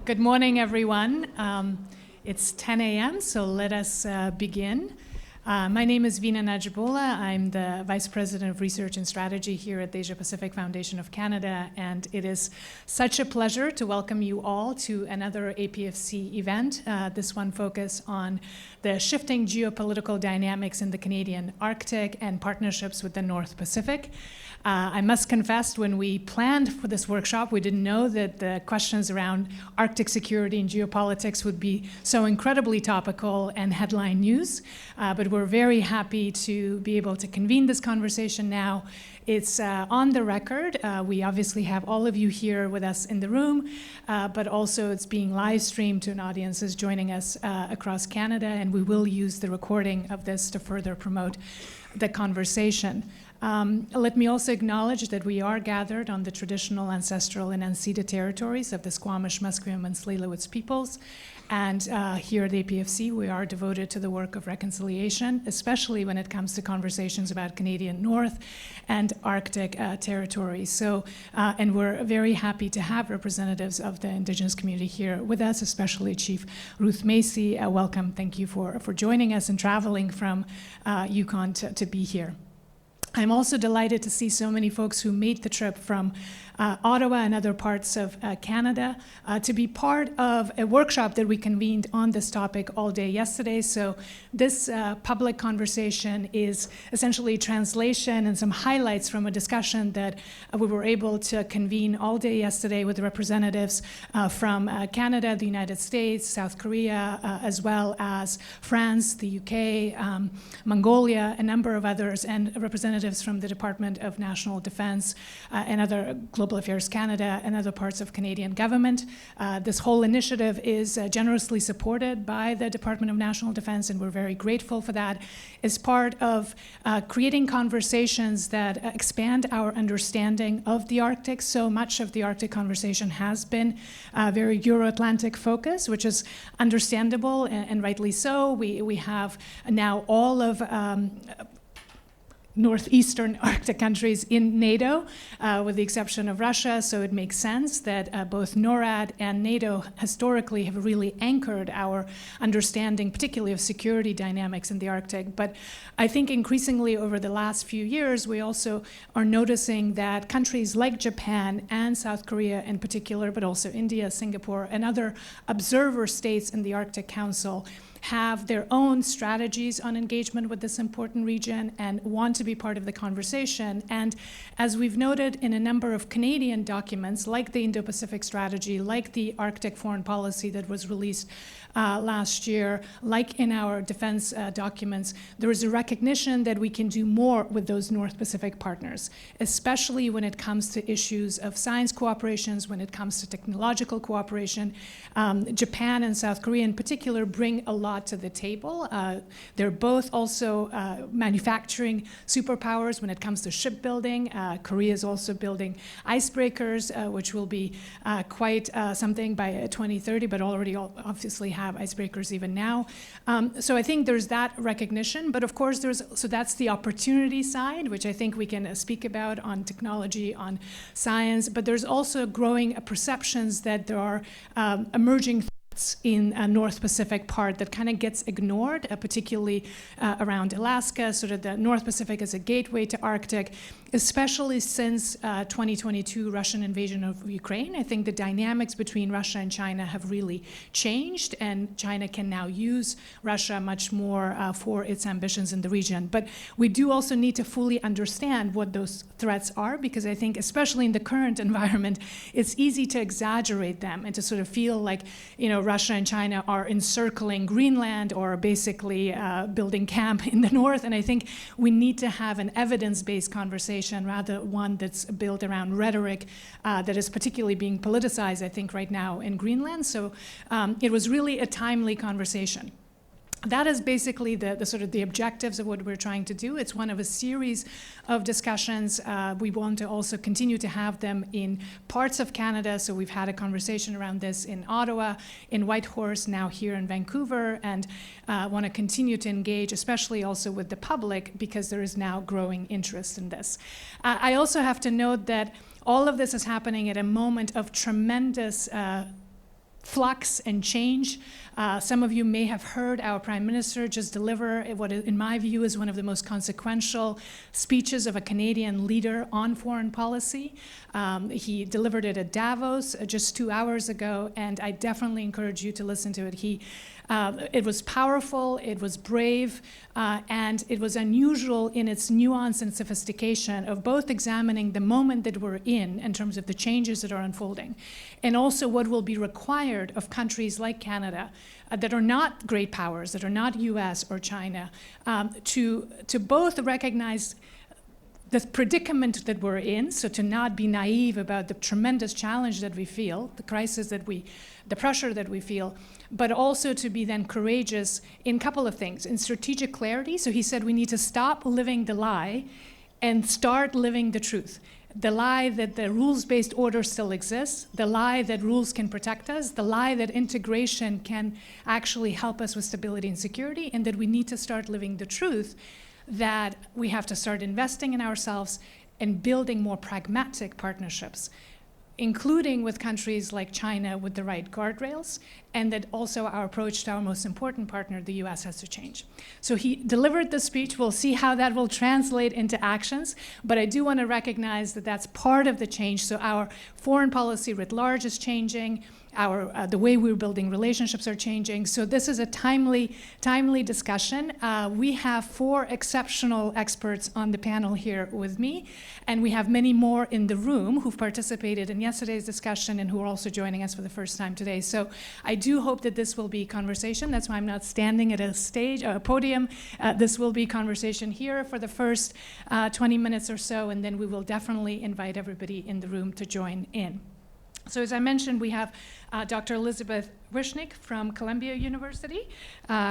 Good morning, everyone. It's 10 a.m., so let us begin. My name is Vina Nadjibulla. I'm the Vice President of Research and Strategy here at the Asia Pacific Foundation of Canada, and it is such a pleasure to welcome you all to another APFC event, this one focused on the shifting geopolitical dynamics in the Canadian Arctic and partnerships with the North Pacific. I must confess, when we planned for this workshop, we didn't know that the questions around Arctic security and geopolitics would be so incredibly topical and headline news. But we're very happy to be able to convene this conversation now. It's on the record. We obviously have all of you here with us in the room, but also it's being live streamed to an audience who's joining us across Canada, and we will use the recording of this to further promote the conversation. Let me also acknowledge that we are gathered on the traditional, ancestral, and unceded territories of the Squamish, Musqueam, and Tsleil-Waututh peoples. And here at the APFC, we are devoted to the work of reconciliation, especially when it comes to conversations about Canadian North and Arctic territories. So, and we're very happy to have representatives of the Indigenous community here with us, especially Chief Ruth Macy. Welcome. Thank you for joining us and traveling from Yukon to be here. I'm also delighted to see so many folks who made the trip from Ottawa and other parts of Canada to be part of a workshop that we convened on this topic all day yesterday. So this public conversation is essentially translation and some highlights from a discussion that we were able to convene all day yesterday with representatives from Canada, the United States, South Korea, as well as France, the UK, Mongolia, a number of others, and representatives from the Department of National Defence and other Global Affairs Canada and other parts of Canadian government. This whole initiative is generously supported by the Department of National Defence, and we're very grateful for that. As part of creating conversations that expand our understanding of the Arctic. So much of the Arctic conversation has been very Euro-Atlantic focused, which is understandable and rightly so. We have now all of northeastern Arctic countries in NATO, with the exception of Russia, so it makes sense that both NORAD and NATO historically have really anchored our understanding, particularly of security dynamics in the Arctic. But I think increasingly over the last few years, we also are noticing that countries like Japan and South Korea in particular, but also India, Singapore, and other observer states in the Arctic Council have their own strategies on engagement with this important region and want to be part of the conversation. And as we've noted in a number of Canadian documents, like the Indo-Pacific Strategy, like the Arctic Foreign Policy that was released last year, like in our defense documents, there is a recognition that we can do more with those North Pacific partners, especially when it comes to issues of science cooperations, when it comes to technological cooperation. Japan and South Korea in particular bring a lot to the table. They're both also manufacturing superpowers when it comes to shipbuilding. Korea is also building icebreakers, which will be quite something by 2030, but already obviously have icebreakers even now. So I think there's that recognition, but of course so that's the opportunity side, which I think we can speak about on technology, on science, but there's also growing perceptions that there are emerging in a North Pacific part that kind of gets ignored, particularly around Alaska, sort of the North Pacific as a gateway to Arctic, especially since 2022 Russian invasion of Ukraine. I think the dynamics between Russia and China have really changed, and China can now use Russia much more for its ambitions in the region. But we do also need to fully understand what those threats are, because I think, especially in the current environment, it's easy to exaggerate them and to sort of feel like, Russia and China are encircling Greenland or basically building camp in the north. And I think we need to have an evidence-based conversation, rather one that's built around rhetoric that is particularly being politicized, I think, right now in Greenland. So it was really a timely conversation. That is basically the sort of the objectives of what we're trying to do. It's one of a series of discussions. We want to also continue to have them in parts of Canada. So we've had a conversation around this in Ottawa, in Whitehorse, now here in Vancouver, and want to continue to engage, especially also with the public, because there is now growing interest in this. I also have to note that all of this is happening at a moment of tremendous flux and change. Some of you may have heard our Prime Minister just deliver what, in my view, is one of the most consequential speeches of a Canadian leader on foreign policy. He delivered it at Davos just 2 hours ago, and I definitely encourage you to listen to it. It was powerful, it was brave, and it was unusual in its nuance and sophistication of both examining the moment that we're in terms of the changes that are unfolding, and also what will be required of countries like Canada that are not great powers, that are not US or China, to both recognize the predicament that we're in, so to not be naive about the tremendous challenge that we feel, the crisis the pressure that we feel, but also to be then courageous in a couple of things. In strategic clarity, so he said we need to stop living the lie and start living the truth. The lie that the rules-based order still exists, the lie that rules can protect us, the lie that integration can actually help us with stability and security, and that we need to start living the truth that we have to start investing in ourselves and building more pragmatic partnerships, including with countries like China with the right guardrails, and that also our approach to our most important partner, the US, has to change. So he delivered the speech. We'll see how that will translate into actions, but I do want to recognize that that's part of the change. So our foreign policy writ large is changing. The way we're building relationships are changing. So this is a timely discussion. We have 4 exceptional experts on the panel here with me, and we have many more in the room who've participated in yesterday's discussion and who are also joining us for the first time today. So I do hope that this will be conversation. That's why I'm not standing at a podium. This will be conversation here for the first 20 minutes or so, and then we will definitely invite everybody in the room to join in. So as I mentioned, we have Dr. Elizabeth Wishnik from Columbia University.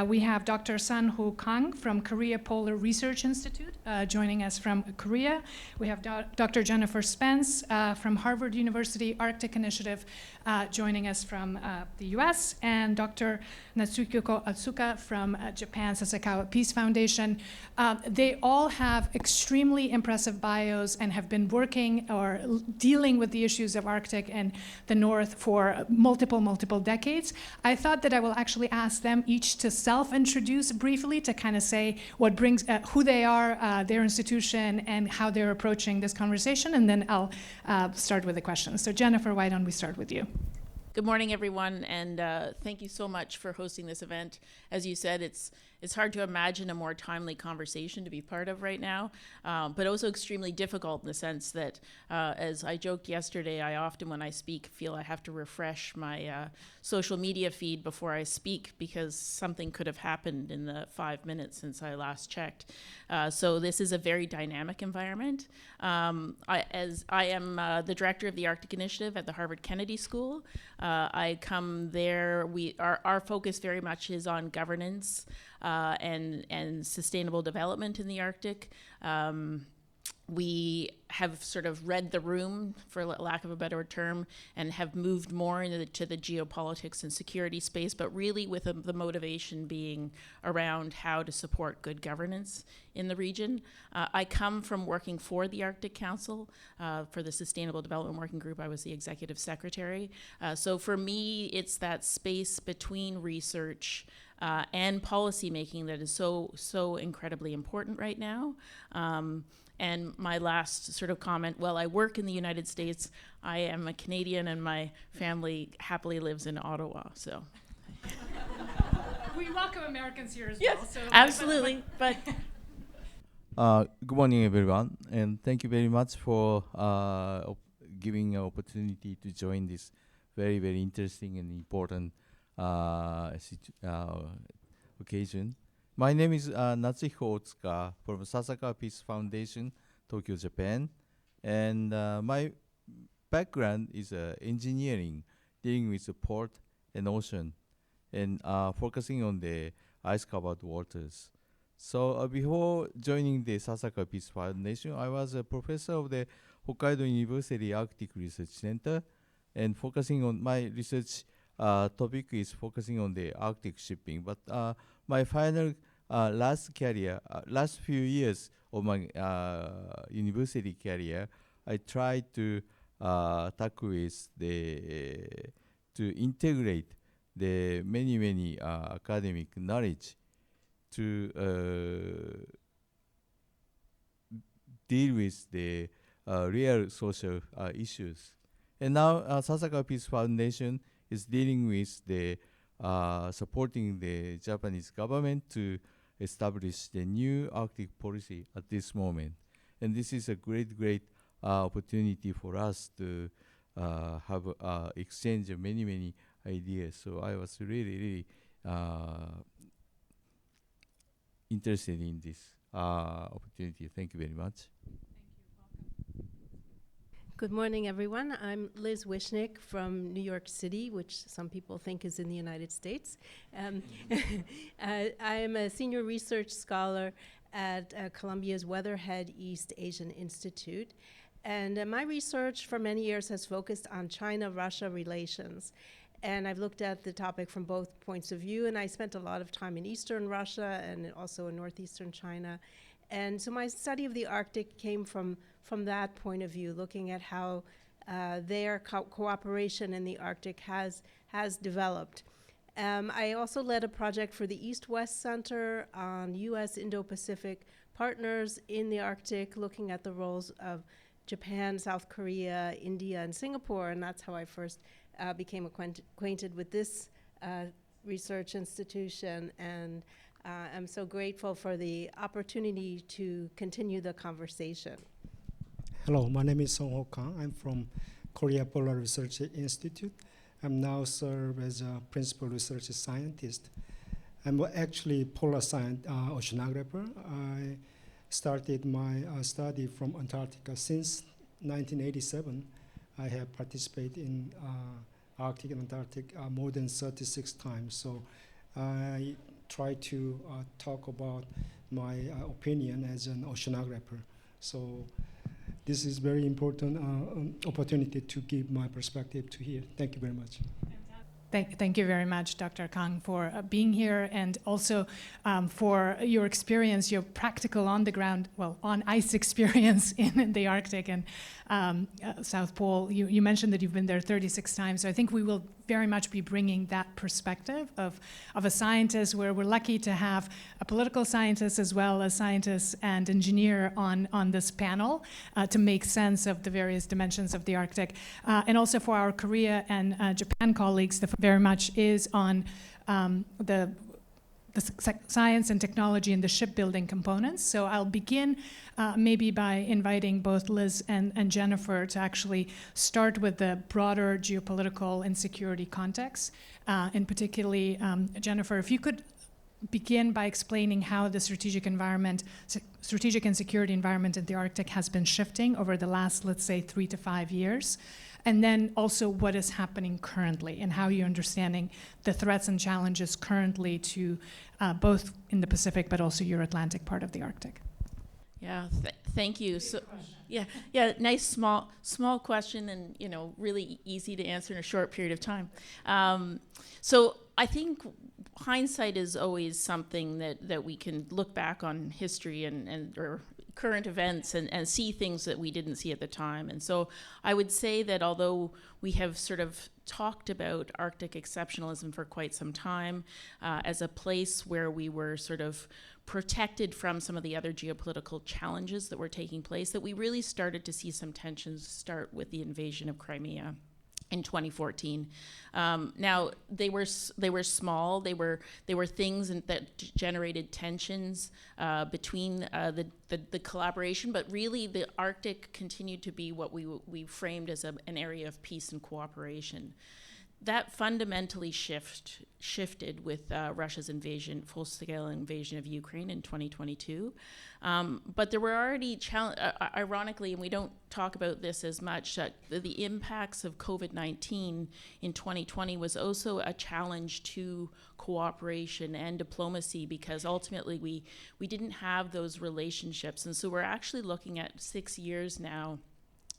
We have Dr. Sun-Ho Kang from Korea Polar Research Institute joining us from Korea. We have Dr. Jennifer Spence from Harvard University Arctic Initiative joining us from the US, and Dr. Natsuko Atsuka from Japan Sasakawa Peace Foundation. They all have extremely impressive bios and have been working or dealing with the issues of Arctic and the North for multiple decades. I thought that I will actually ask them each to self-introduce briefly to kind of say what brings, who they are, their institution, and how they're approaching this conversation, and then I'll start with the questions. So Jennifer, why don't we start with you? Good morning, everyone, and thank you so much for hosting this event. As you said, it's hard to imagine a more timely conversation to be part of right now, but also extremely difficult in the sense that, as I joked yesterday, I often, when I speak, feel I have to refresh my social media feed before I speak because something could have happened in the 5 minutes since I last checked. So this is a very dynamic environment. I am the director of the Arctic Initiative at the Harvard Kennedy School. I come there, our focus very much is on governance and sustainable development in the Arctic. We have sort of read the room, for lack of a better term, and have moved more into the geopolitics and security space, but really with the motivation being around how to support good governance in the region. I come from working for the Arctic Council, for the Sustainable Development Working Group. I was the executive secretary. So for me, it's that space between research and policymaking that is so incredibly important right now. And my last sort of comment, well, I work in the United States. I am a Canadian, and my family happily lives in Ottawa, so. We welcome Americans here as yes, well. So absolutely, but. Good morning, everyone, and thank you very much for giving an opportunity to join this very interesting and important occasion. My name is Natsuko Otsuka from Sasakawa Peace Foundation, Tokyo, Japan, and my background is engineering, dealing with the port and ocean, and focusing on the ice-covered waters. So before joining the Sasakawa Peace Foundation, I was a professor of the Hokkaido University Arctic Research Center, and focusing on my research topic is focusing on the Arctic shipping. But my final last few years of my university career, I tried to tackle with the to integrate the many academic knowledge to deal with the real social issues. And now Sasakawa Peace Foundation is dealing with the supporting the Japanese government to establish the new Arctic policy at this moment. And this is a great opportunity for us to have exchange of many ideas. So I was really interested in this opportunity. Thank you very much. Good morning, everyone. I'm Liz Wishnick from New York City, which some people think is in the United States. I am a senior research scholar at Columbia's Weatherhead East Asian Institute. And my research for many years has focused on China-Russia relations. And I've looked at the topic from both points of view, and I spent a lot of time in Eastern Russia and also in Northeastern China. And so my study of the Arctic came from that point of view, looking at how their cooperation in the Arctic has developed. I also led a project for the East-West Center on U.S. Indo-Pacific partners in the Arctic, looking at the roles of Japan, South Korea, India, and Singapore, and that's how I first became acquainted with this research institution, and I'm so grateful for the opportunity to continue the conversation. Hello, my name is Song Ho Kang. I'm from Korea Polar Research Institute. I'm now serve as a principal research scientist. I'm actually polar oceanographer. I started my study from Antarctica since 1987. I have participated in Arctic and Antarctic more than 36 times. So I try to talk about my opinion as an oceanographer. So this is very important opportunity to give my perspective to here. Thank you very much. Thank you very much, Dr. Kang, for being here, and also for your experience, your practical on-the-ground, on ice experience in the Arctic and South Pole. You mentioned that you've been there 36 times, so I think we will very much be bringing that perspective of a scientist, where we're lucky to have a political scientist as well as scientist and engineer on this panel to make sense of the various dimensions of the Arctic. And also for our Korea and Japan colleagues, the very much is on the science and technology and the shipbuilding components. So I'll begin maybe by inviting both Liz and Jennifer to actually start with the broader geopolitical and security context. And particularly, Jennifer, if you could begin by explaining how the strategic and security environment in the Arctic has been shifting over the last, let's say, 3 to 5 years. And then also what is happening currently and how you're understanding the threats and challenges currently to both in the Pacific but also your Atlantic part of the Arctic. Yeah, thank you. So, yeah, nice small question, and really easy to answer in a short period of time. So I think hindsight is always something that we can look back on history or current events and see things that we didn't see at the time. And so I would say that although we have sort of talked about Arctic exceptionalism for quite some time as a place where we were sort of protected from some of the other geopolitical challenges that were taking place, that we really started to see some tensions start with the invasion of Crimea in 2014. Now they were small. They were things that generated tensions between the collaboration. But really, the Arctic continued to be what we framed as an area of peace and cooperation. That fundamentally shifted with Russia's full-scale invasion of Ukraine in 2022. But there were already, ironically, and we don't talk about this as much, the impacts of COVID-19 in 2020 was also a challenge to cooperation and diplomacy, because ultimately we didn't have those relationships. And so we're actually looking at 6 years now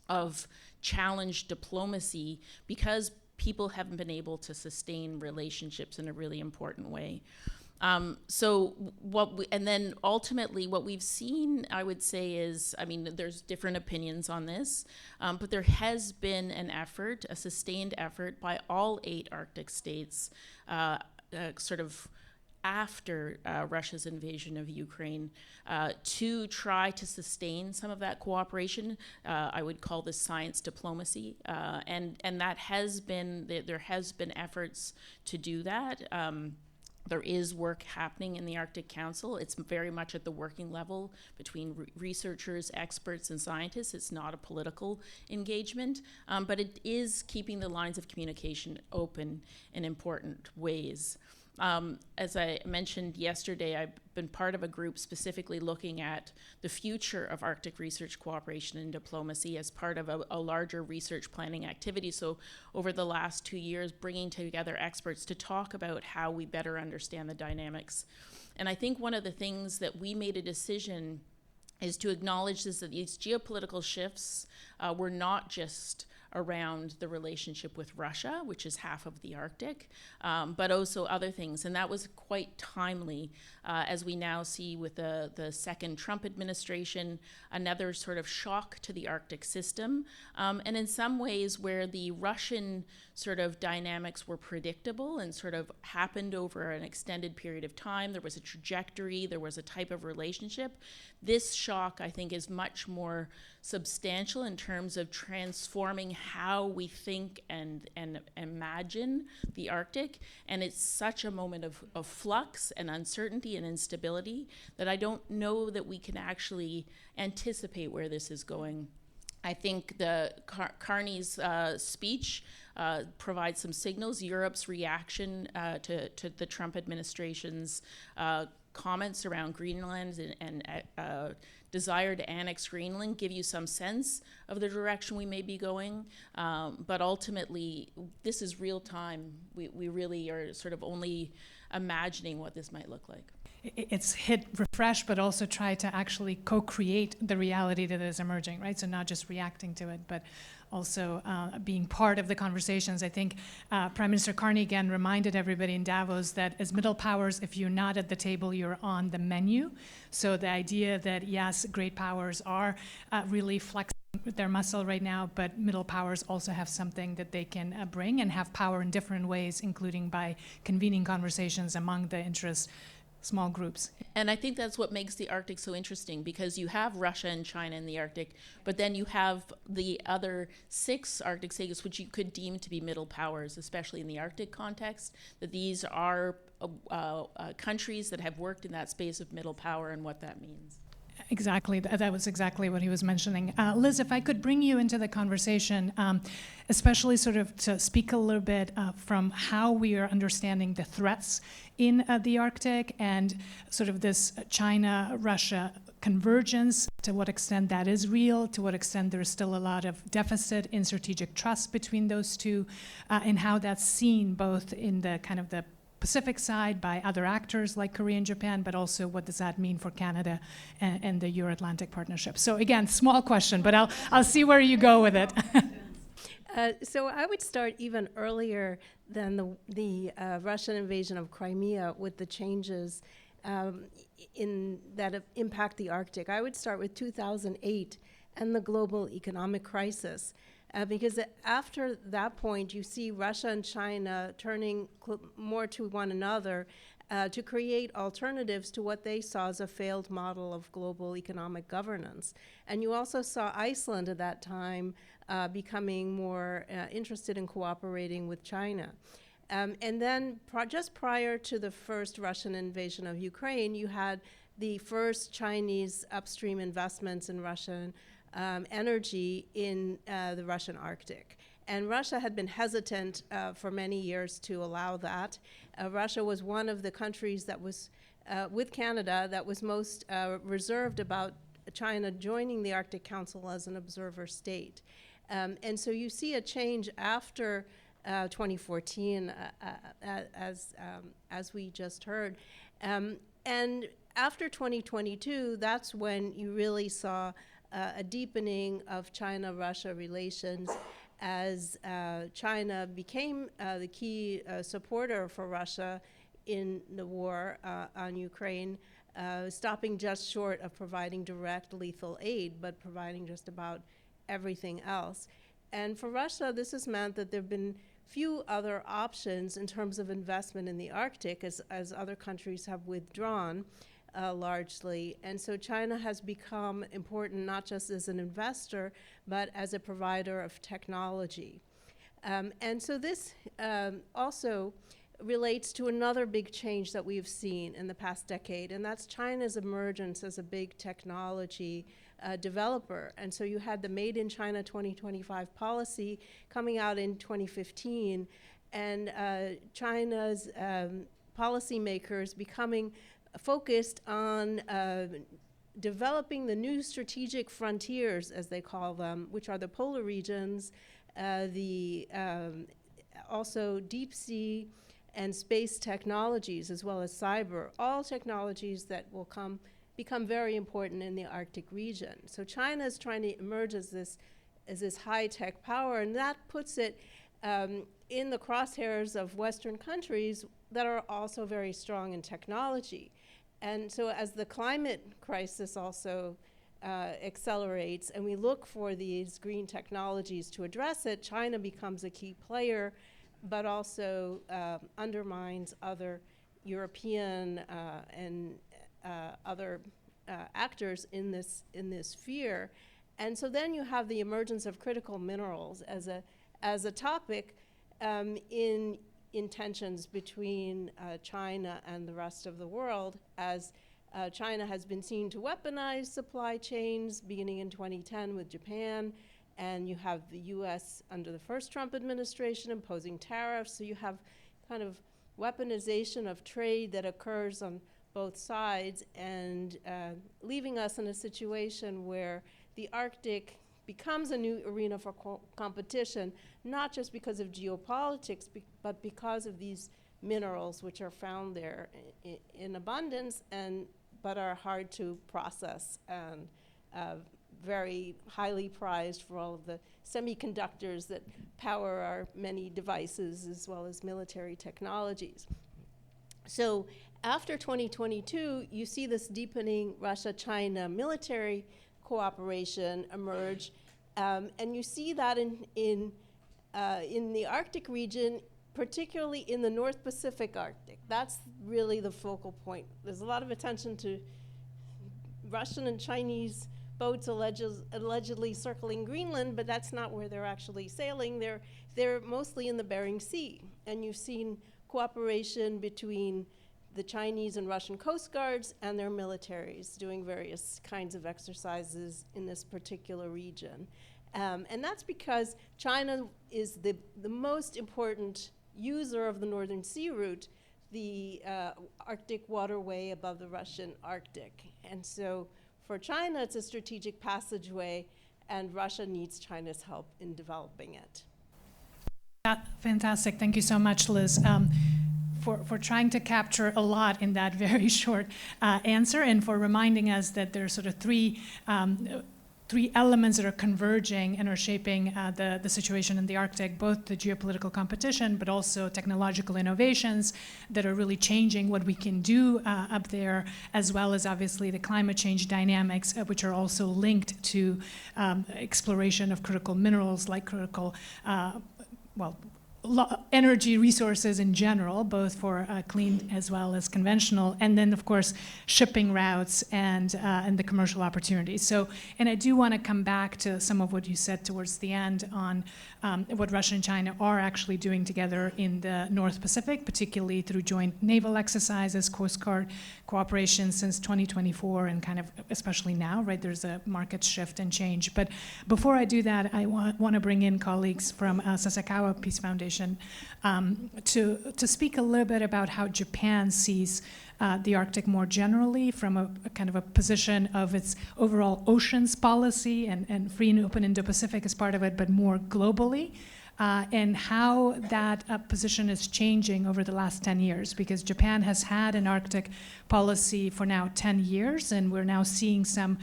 of challenged diplomacy because people haven't been able to sustain relationships in a really important way. So and then ultimately what we've seen, I would say, is, I mean, there's different opinions on this, but there has been an effort, a sustained effort by all 8 Arctic states, sort of after Russia's invasion of Ukraine, to try to sustain some of that cooperation. I would call this science diplomacy, and that has been, there has been efforts to do that. There is work happening in the Arctic Council. It's very much at the working level between researchers, experts, and scientists. It's not a political engagement, but it is keeping the lines of communication open in important ways. As I mentioned yesterday, I've been part of a group specifically looking at the future of Arctic research cooperation and diplomacy as part of a larger research planning activity. So over the last 2 years, bringing together experts to talk about how we better understand the dynamics. And I think one of the things that we made a decision is to acknowledge is that these geopolitical shifts were not just around the relationship with Russia, which is half of the Arctic, but also other things. And that was quite timely, as we now see with the second Trump administration, another sort of shock to the Arctic system. And in some ways where the Russian sort of dynamics were predictable and sort of happened over an extended period of time, there was a trajectory, there was a type of relationship. This shock, I think, is much more substantial in terms of transforming how we think and imagine the Arctic. And it's such a moment of flux and uncertainty and instability that I don't know that we can actually anticipate where this is going. I think the Carney's speech provides some signals. Europe's reaction to the Trump administration's comments around Greenland and desire to annex Greenland give you some sense of the direction we may be going. But ultimately, this is real time. We really are sort of only imagining what this might look like. It's hit refresh, but also try to actually co-create the reality that is emerging, right? So not just reacting to it, but also being part of the conversations. I think Prime Minister Carney again reminded everybody in Davos that as middle powers, if you're not at the table, you're on the menu. So the idea that, yes, great powers are really flexing their muscle right now, but middle powers also have something that they can bring and have power in different ways, including by convening conversations among the interest small groups. And I think that's what makes the Arctic so interesting, because you have Russia and China in the Arctic, but then you have the other 6 Arctic states, which you could deem to be middle powers, especially in the Arctic context, that these are countries that have worked in that space of middle power and what that means. Exactly. That was exactly what he was mentioning. Liz, if I could bring you into the conversation, especially sort of to speak a little bit from how we are understanding the threats in the Arctic and sort of this China-Russia convergence, to what extent that is real, to what extent there's still a lot of deficit in strategic trust between those two, and how that's seen both in the kind of the Pacific side by other actors like Korea and Japan, but also what does that mean for Canada and the Euro-Atlantic partnership? So again, small question, but I'll see where you go with it. So I would start even earlier than the Russian invasion of Crimea with the changes that impact the Arctic. I would start with 2008 and the global economic crisis. Because after that point, you see Russia and China turning more to one another to create alternatives to what they saw as a failed model of global economic governance. And you also saw Iceland at that time becoming more interested in cooperating with China. And then just prior to the first Russian invasion of Ukraine, you had the first Chinese upstream investments in Russian energy in the Russian Arctic. And Russia had been hesitant for many years to allow that. Russia was one of the countries that was, with Canada, that was most reserved about China joining the Arctic Council as an observer state. And so you see a change after 2014, as we just heard. And after 2022, that's when you really saw a deepening of China-Russia relations as China became the key supporter for Russia in the war on Ukraine, stopping just short of providing direct lethal aid, but providing just about everything else. And for Russia, this has meant that there have been few other options in terms of investment in the Arctic as other countries have withdrawn largely. And so China has become important not just as an investor, but as a provider of technology. And so this also relates to another big change that we've seen in the past decade, and that's China's emergence as a big technology developer. And so you had the Made in China 2025 policy coming out in 2015, and China's policymakers becoming focused on developing the new strategic frontiers, as they call them, which are the polar regions, also deep sea and space technologies, as well as cyber, all technologies that will become very important in the Arctic region. So China is trying to emerge as this high-tech power, and that puts it in the crosshairs of Western countries that are also very strong in technology. And so as the climate crisis also accelerates and we look for these green technologies to address it, China becomes a key player, but also undermines other European and other actors in this sphere. And so then you have the emergence of critical minerals as a topic in tensions between China and the rest of the world, as China has been seen to weaponize supply chains beginning in 2010 with Japan, and you have the US under the first Trump administration imposing tariffs, so you have kind of weaponization of trade that occurs on both sides, and leaving us in a situation where the Arctic becomes a new arena for competition, not just because of geopolitics, but because of these minerals which are found there in abundance, but are hard to process and very highly prized for all of the semiconductors that power our many devices, as well as military technologies. So after 2022, you see this deepening Russia-China military cooperation emerge, and you see that in the Arctic region, particularly in the North Pacific Arctic. That's really the focal point. There's a lot of attention to Russian and Chinese boats allegedly circling Greenland, but that's not where they're actually sailing. They're mostly in the Bering Sea, and you've seen cooperation between the Chinese and Russian coast guards and their militaries doing various kinds of exercises in this particular region. And that's because China is the most important user of the Northern Sea route, the Arctic waterway above the Russian Arctic. And so for China, it's a strategic passageway, and Russia needs China's help in developing it. Fantastic. Thank you so much, Liz, for trying to capture a lot in that very short answer, and for reminding us that there are sort of three elements that are converging and are shaping the situation in the Arctic, both the geopolitical competition, but also technological innovations that are really changing what we can do up there, as well as obviously the climate change dynamics, which are also linked to exploration of critical minerals, like critical, energy resources in general, both for clean as well as conventional, and then of course shipping routes and the commercial opportunities. So, and I do want to come back to some of what you said towards the end on what Russia and China are actually doing together in the North Pacific, particularly through joint naval exercises, Coast Guard cooperation since 2024, and kind of especially now, right? There's a market shift and change. But before I do that, I want to bring in colleagues from Sasakawa Peace Foundation to speak a little bit about how Japan sees the Arctic more generally, from a kind of a position of its overall oceans policy and free and open Indo-Pacific as part of it, but more globally, and how that position is changing over the last 10 years, because Japan has had an Arctic policy for now 10 years, and we're now seeing some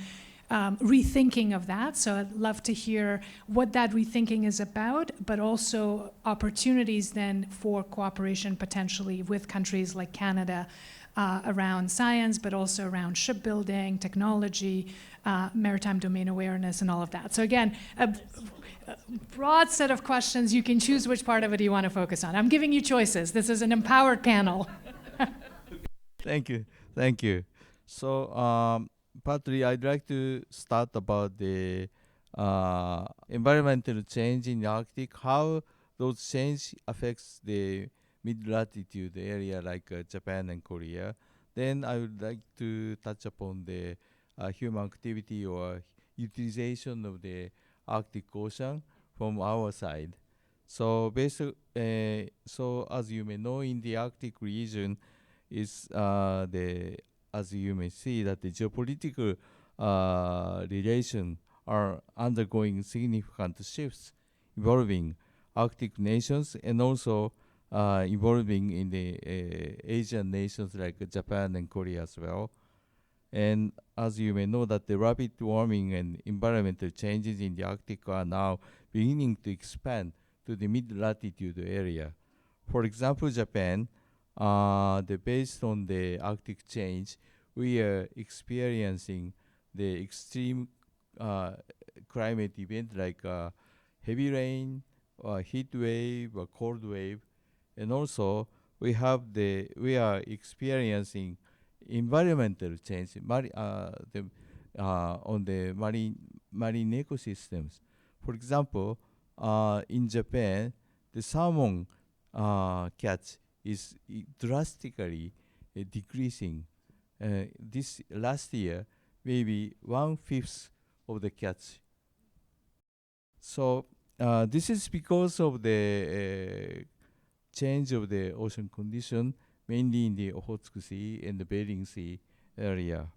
rethinking of that. So I'd love to hear what that rethinking is about, but also opportunities then for cooperation potentially with countries like Canada around science, but also around shipbuilding, technology, maritime domain awareness, and all of that. So again, a broad set of questions. You can choose which part of it you want to focus on. I'm giving you choices. This is an empowered panel. Thank you. Thank you. So, partly I'd like to start about the environmental change in the Arctic, how those change affects the mid-latitude area like Japan and Korea. Then I would like to touch upon the human activity or utilization of the Arctic Ocean from our side. So so as you may know, in the Arctic region is as you may see that the geopolitical relations are undergoing significant shifts, involving Arctic nations and also involving in the Asian nations like Japan and Korea as well. And as you may know that the rapid warming and environmental changes in the Arctic are now beginning to expand to the mid-latitude area. For example, Japan, based on the Arctic change, we are experiencing the extreme climate event like heavy rain, heat wave, or cold wave, and also we are experiencing environmental change on the marine ecosystems. For example, in Japan, the salmon catch is drastically decreasing. This last year, maybe 1/5 of the catch. So this is because of the change of the ocean condition, mainly in the Okhotsk Sea and the Bering Sea area.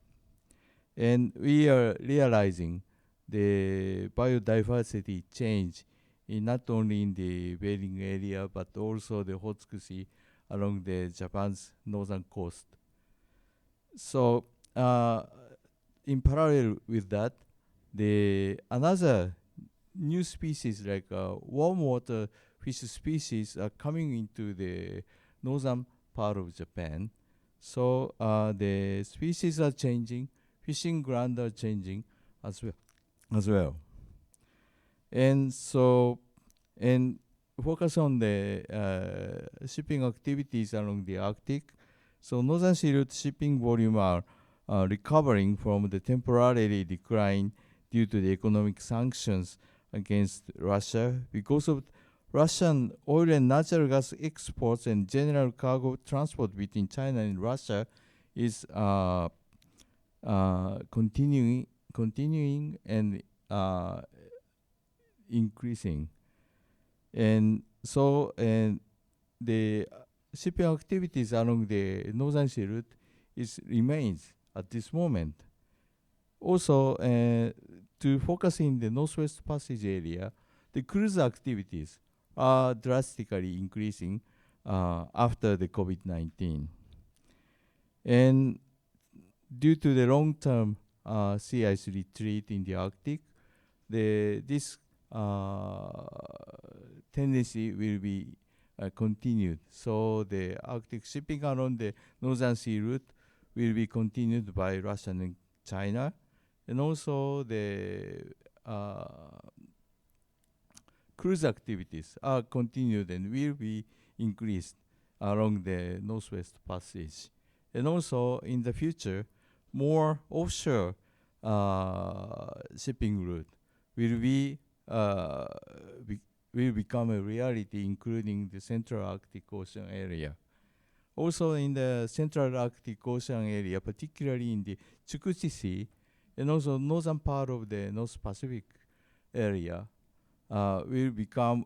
And we are realizing the biodiversity change in not only in the Bering area, but also the Okhotsk Sea along the Japan's northern coast. So in parallel with that, another new species like warm water fish species are coming into the northern part of Japan. So the species are changing, fishing ground are changing as well. And so, and focus on the shipping activities along the Arctic. So Northern Sea route shipping volume are recovering from the temporarily decline due to the economic sanctions against Russia because of Russian oil and natural gas exports and general cargo transport between China and Russia is continuing and increasing. And so, and the shipping activities along the Northern Sea route remains at this moment. Also, to focus in the Northwest Passage area, the cruise activities are drastically increasing after the COVID-19. And due to the long-term sea ice retreat in the Arctic, this tendency will be continued. So the Arctic shipping along the Northern Sea route will be continued by Russia and China. And also the cruise activities are continued and will be increased along the Northwest Passage. And also in the future, more offshore shipping route will become a reality, including the Central Arctic Ocean area. Also in the Central Arctic Ocean area, particularly in the Chukchi Sea, and also northern part of the North Pacific area, will become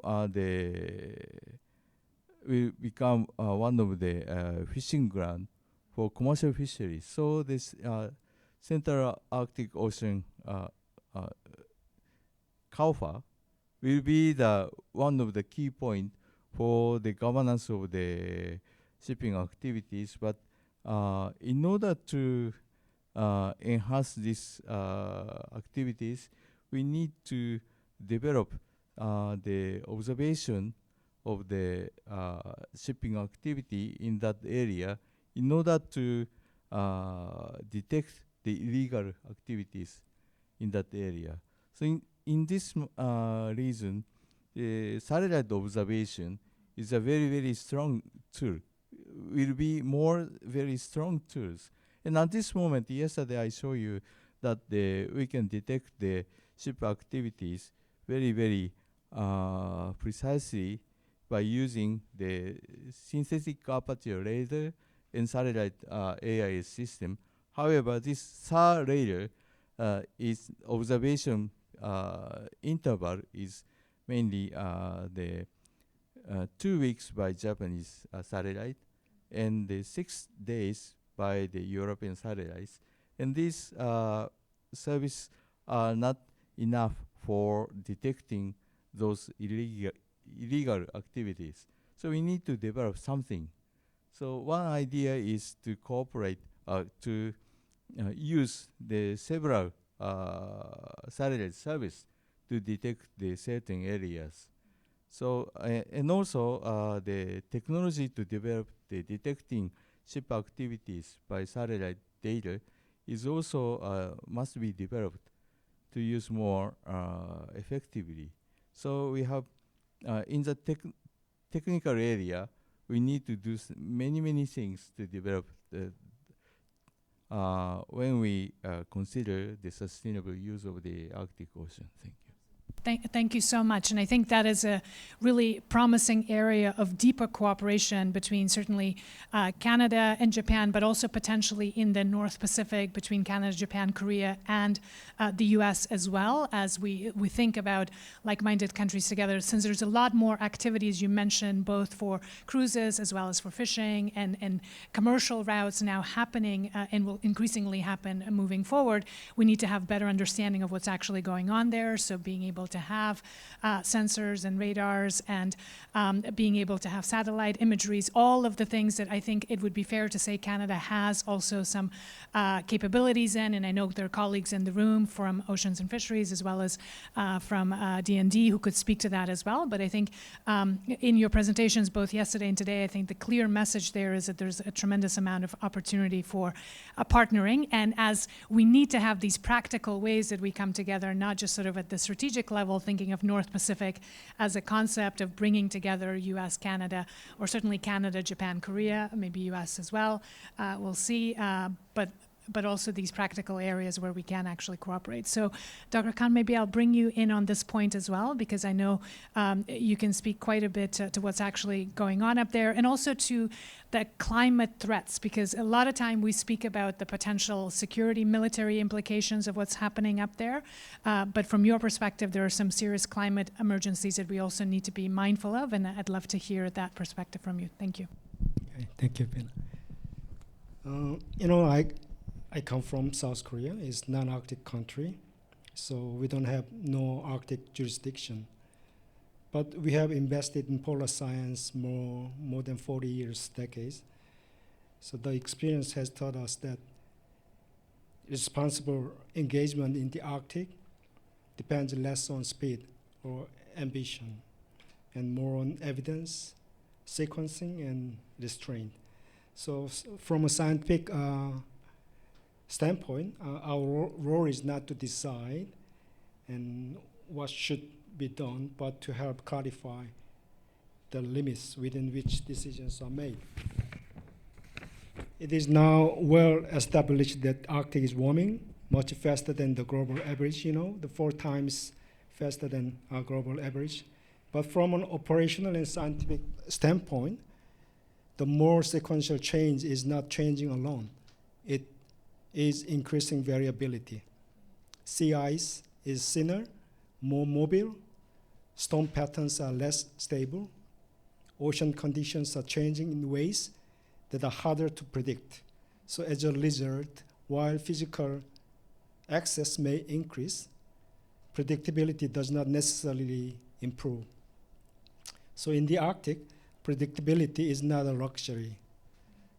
one of the fishing ground for commercial fisheries. So this Central Arctic Ocean CALFA will be one of the key points for the governance of the shipping activities. But in order to enhance these activities, we need to develop the observation of the shipping activity in that area in order to detect the illegal activities in that area. So in this reason, satellite observation is a very, very strong tool. Will be more very strong tools. And at this moment, yesterday I showed you that we can detect the ship activities very, very precisely by using the synthetic aperture radar and satellite AIS system. However, this SAR radar is observation interval is mainly the 2 weeks by Japanese satellite and the 6 days by the European satellites. And these services are not enough for detecting those illegal activities. So we need to develop something. So one idea is to cooperate to use the several satellite service to detect the certain areas. So and also the technology to develop the detecting ship activities by satellite data is also must be developed to use more effectively. So we have in the technical area, we need to do many things to develop the when we consider the sustainable use of the Arctic Ocean. Thank you. Thank you so much. And I think that is a really promising area of deeper cooperation between certainly Canada and Japan, but also potentially in the North Pacific between Canada, Japan, Korea, and the US as well, as we think about like-minded countries together, since there's a lot more activities you mentioned, both for cruises as well as for fishing and commercial routes now happening and will increasingly happen moving forward. We need to have better understanding of what's actually going on there. So being able to have sensors and radars and being able to have satellite imageries, all of the things that I think it would be fair to say Canada has also some capabilities in, and I know there are colleagues in the room from Oceans and Fisheries as well as from D&D who could speak to that as well. But I think in your presentations both yesterday and today, I think the clear message there is that there's a tremendous amount of opportunity for partnering, and as we need to have these practical ways that we come together, not just sort of at the strategic level, thinking of North Pacific as a concept of bringing together US, Canada, or certainly Canada, Japan, Korea, maybe US as well. We'll see, but also these practical areas where we can actually cooperate. So Dr. Khan, maybe I'll bring you in on this point as well, because I know you can speak quite a bit to what's actually going on up there, and also to the climate threats, because a lot of time we speak about the potential security, military implications of what's happening up there. But from your perspective, there are some serious climate emergencies that we also need to be mindful of, and I'd love to hear that perspective from you. Thank you. Okay, thank you, Vina. I come from South Korea. It's non-Arctic country, so we don't have no Arctic jurisdiction. But we have invested in polar science more than 40 years, decades. So the experience has taught us that responsible engagement in the Arctic depends less on speed or ambition and more on evidence, sequencing, and restraint. So from a scientific standpoint, our role is not to decide and what should be done, but to help clarify the limits within which decisions are made. It is now well established that Arctic is warming much faster than the global average, the 4 times faster than our global average. But from an operational and scientific standpoint, the more sequential change is not changing alone. It is increasing variability. Sea ice is thinner, more mobile, storm patterns are less stable, ocean conditions are changing in ways that are harder to predict. So as a result, while physical access may increase, predictability does not necessarily improve. So in the Arctic, predictability is not a luxury.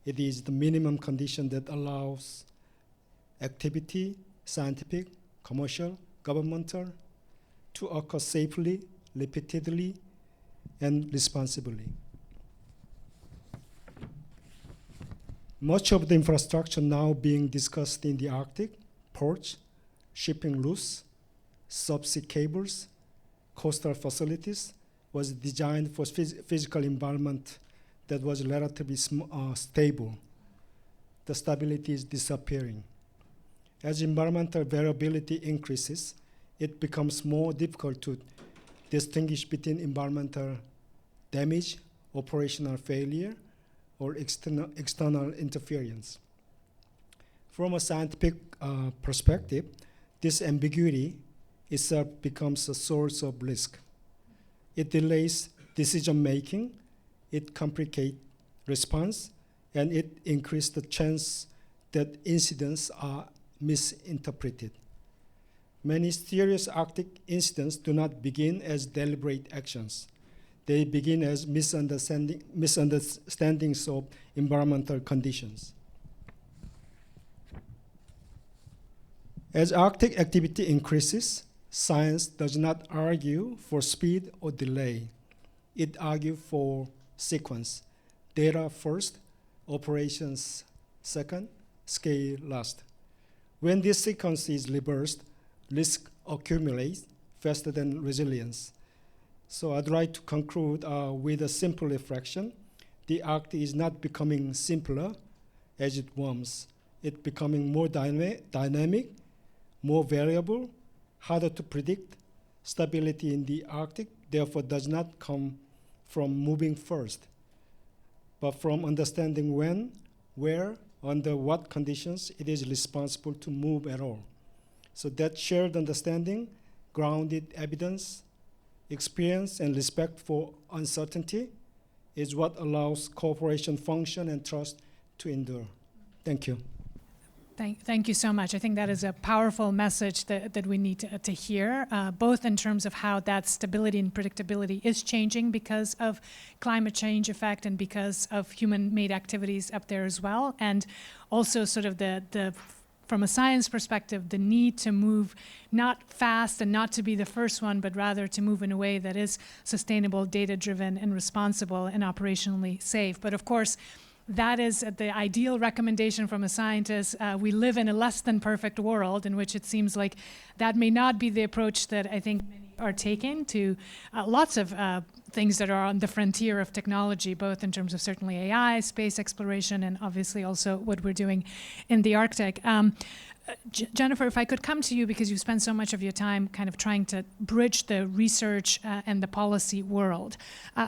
It is the minimum condition that allows activity, scientific, commercial, governmental, to occur safely, repeatedly, and responsibly. Much of the infrastructure now being discussed in the Arctic, ports, shipping routes, subsea cables, coastal facilities, was designed for physical environment that was relatively stable. The stability is disappearing. As environmental variability increases, it becomes more difficult to distinguish between environmental damage, operational failure, or external interference. From a scientific perspective, this ambiguity itself becomes a source of risk. It delays decision-making, it complicates response, and it increases the chance that incidents are misinterpreted. Many serious Arctic incidents do not begin as deliberate actions. They begin as misunderstandings of environmental conditions. As Arctic activity increases, science does not argue for speed or delay. It argues for sequence. Data first, operations second, scale last. When this sequence is reversed, risk accumulates faster than resilience. So I'd like to conclude with a simple reflection. The Arctic is not becoming simpler as it warms. It's becoming more dynamic, more variable, harder to predict. Stability in the Arctic, therefore, does not come from moving first, but from understanding when, where, under what conditions it is responsible to move at all. So that shared understanding, grounded evidence, experience, and respect for uncertainty is what allows cooperation, function, and trust to endure. Thank you. Thank you so much. I think that is a powerful message that we need to hear, both in terms of how that stability and predictability is changing because of climate change effect and because of human-made activities up there as well, and also sort of the from a science perspective, the need to move not fast and not to be the first one, but rather to move in a way that is sustainable, data-driven, and responsible and operationally safe. But of course, that is the ideal recommendation from a scientist. We live in a less than perfect world in which it seems like that may not be the approach that I think many are taking to lots of things that are on the frontier of technology, both in terms of certainly AI, space exploration, and obviously also what we're doing in the Arctic. Jennifer, if I could come to you, because you spend so much of your time kind of trying to bridge the research and the policy world.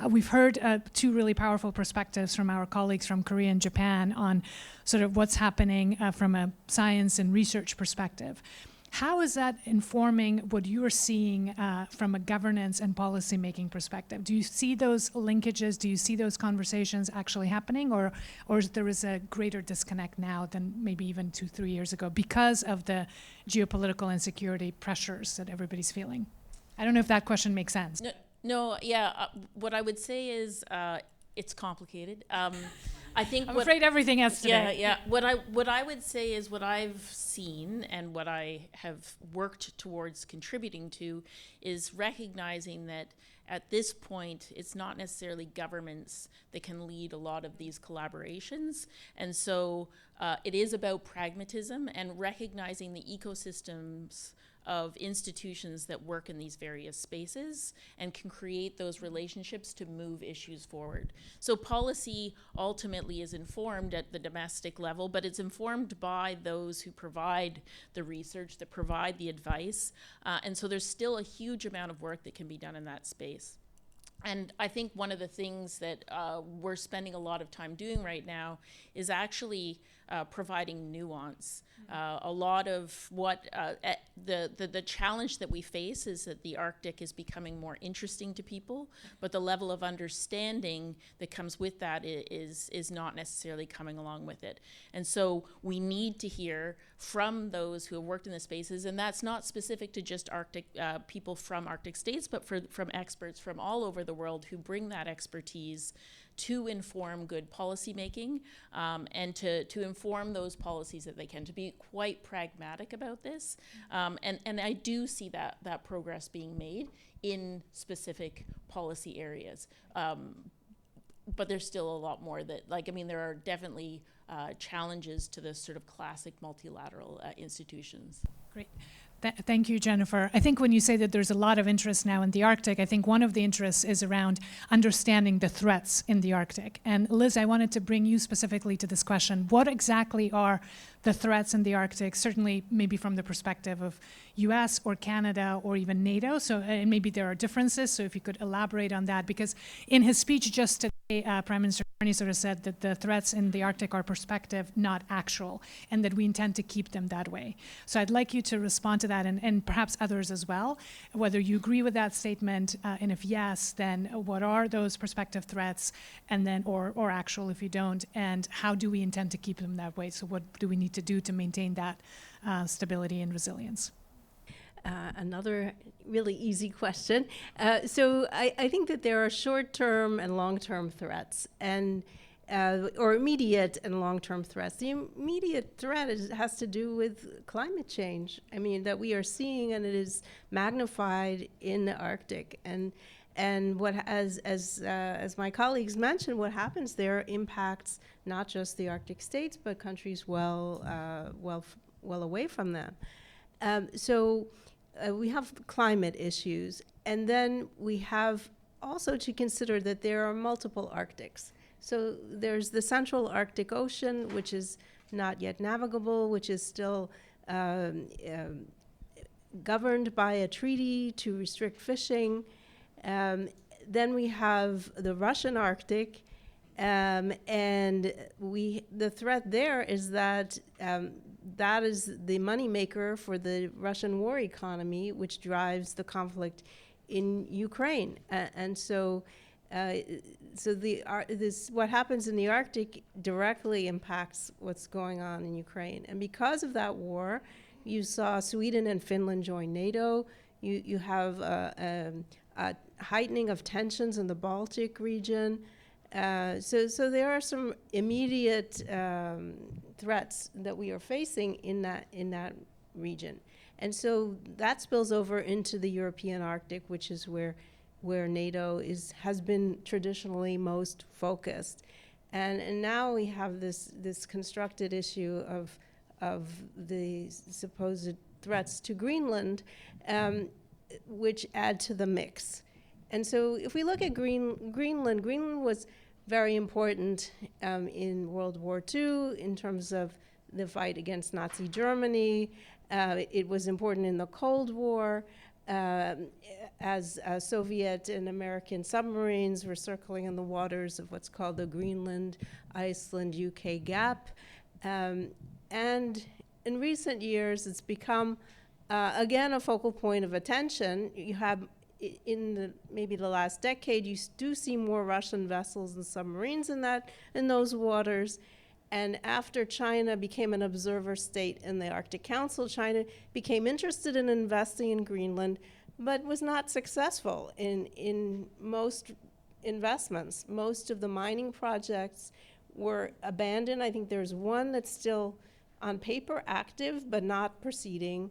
We've heard two really powerful perspectives from our colleagues from Korea and Japan on sort of what's happening from a science and research perspective. How is that informing what you're seeing from a governance and policy-making perspective? Do you see those linkages? Do you see those conversations actually happening? Or there is a greater disconnect now than maybe even 2-3 years ago because of the geopolitical and security pressures that everybody's feeling? I don't know if that question makes sense. What I would say is it's complicated. I think I'm afraid everything has to be. Yeah. What I would say is what I've seen and what I have worked towards contributing to is recognizing that at this point, it's not necessarily governments that can lead a lot of these collaborations. And so it is about pragmatism and recognizing the ecosystems of institutions that work in these various spaces and can create those relationships to move issues forward. So policy ultimately is informed at the domestic level, but it's informed by those who provide the research, that provide the advice. And so there's still a huge amount of work that can be done in that space. And I think one of the things that we're spending a lot of time doing right now is actually providing nuance. A lot of what the challenge that we face is that the Arctic is becoming more interesting to people, but the level of understanding that comes with that is not necessarily coming along with it. And so we need to hear from those who have worked in the spaces, and that's not specific to just Arctic people from Arctic states, but from experts from all over the world who bring that expertise to inform good policy making, and to inform those policies that they can, to be quite pragmatic about this. And I do see that progress being made in specific policy areas. But there's still a lot more that, there are definitely challenges to this sort of classic multilateral institutions. Great. Thank you, Jennifer. I think when you say that there's a lot of interest now in the Arctic, I think one of the interests is around understanding the threats in the Arctic. And Liz, I wanted to bring you specifically to this question. What exactly are the threats in the Arctic, certainly maybe from the perspective of US or Canada or even NATO? So and maybe there are differences, so if you could elaborate on that. Because in his speech just today, Prime Minister Carney sort of said that the threats in the Arctic are perspective, not actual, and that we intend to keep them that way. So I'd like you to respond to that, and perhaps others as well, whether you agree with that statement, and if yes, then what are those perspective threats, and then or actual if you don't, and how do we intend to keep them that way? So what do we need to do to maintain that stability and resilience? Another really easy question. So I think that there are short-term and long-term threats, and or immediate and long-term threats. The immediate threat has to do with climate change. I mean, that we are seeing, and it is magnified in the Arctic. And what, as my colleagues mentioned, what happens there impacts not just the Arctic states, but countries well away from them. So we have climate issues, and then we have also to consider that there are multiple Arctics. So there's the Central Arctic Ocean, which is not yet navigable, which is still governed by a treaty to restrict fishing. Then we have the Russian Arctic, and the threat there is that that is the moneymaker for the Russian war economy, which drives the conflict in Ukraine. And so what happens in the Arctic directly impacts what's going on in Ukraine. And because of that war, you saw Sweden and Finland join NATO. You have a heightening of tensions in the Baltic region. So there are some immediate threats that we are facing in that region. And so that spills over into the European Arctic, which is where NATO has been traditionally most focused. And now we have this constructed issue of the supposed threats to Greenland, which add to the mix. And so if we look at Greenland was very important in World War II in terms of the fight against Nazi Germany. It was important in the Cold War as Soviet and American submarines were circling in the waters of what's called the Greenland, Iceland, UK gap. And in recent years, it's become, again, a focal point of attention. You have maybe the last decade, you do see more Russian vessels and submarines in those waters. And after China became an observer state in the Arctic Council, China became interested in investing in Greenland, but was not successful in most investments. Most of the mining projects were abandoned. I think there's one that's still on paper active, but not proceeding.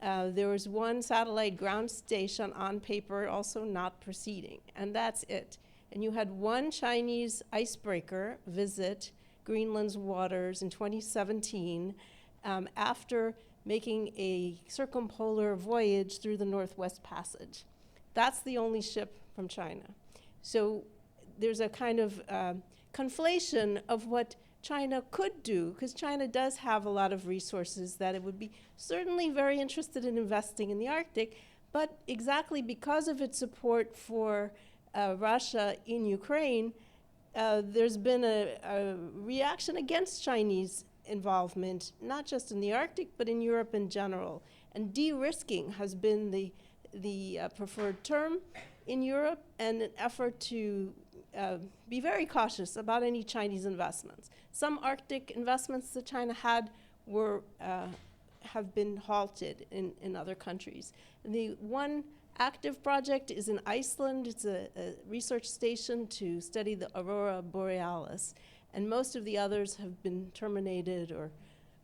There was one satellite ground station on paper, also not proceeding, and that's it. And you had one Chinese icebreaker visit Greenland's waters in 2017 after making a circumpolar voyage through the Northwest Passage. That's the only ship from China. So there's a kind of conflation of what China could do, because China does have a lot of resources that it would be certainly very interested in investing in the Arctic, but exactly because of its support for Russia in Ukraine, there's been a reaction against Chinese involvement, not just in the Arctic, but in Europe in general. And de-risking has been the preferred term in Europe, and an effort to be very cautious about any Chinese investments. Some Arctic investments that China had were have been halted in other countries. And the one active project is in Iceland. It's a research station to study the aurora borealis. And most of the others have been terminated or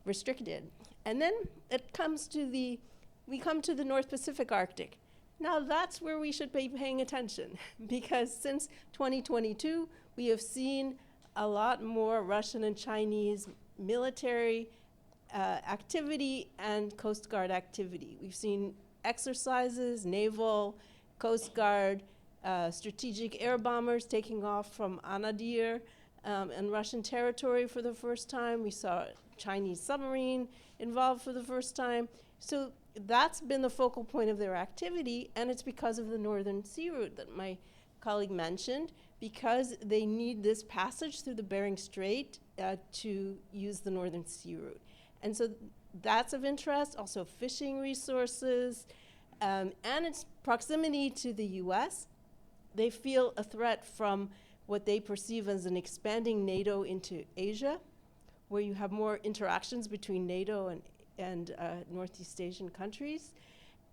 restricted. And then we come to the North Pacific Arctic. Now that's where we should be paying attention, because since 2022, we have seen a lot more Russian and Chinese military activity and Coast Guard activity. We've seen exercises, naval, Coast Guard, strategic air bombers taking off from Anadyr and Russian territory for the first time. We saw a Chinese submarine involved for the first time. So that's been the focal point of their activity, and it's because of the Northern Sea Route that my colleague mentioned, because they need this passage through the Bering Strait to use the Northern Sea Route. And so that's of interest, also fishing resources, and its proximity to the US. They feel a threat from what they perceive as an expanding NATO into Asia, where you have more interactions between NATO and Northeast Asian countries.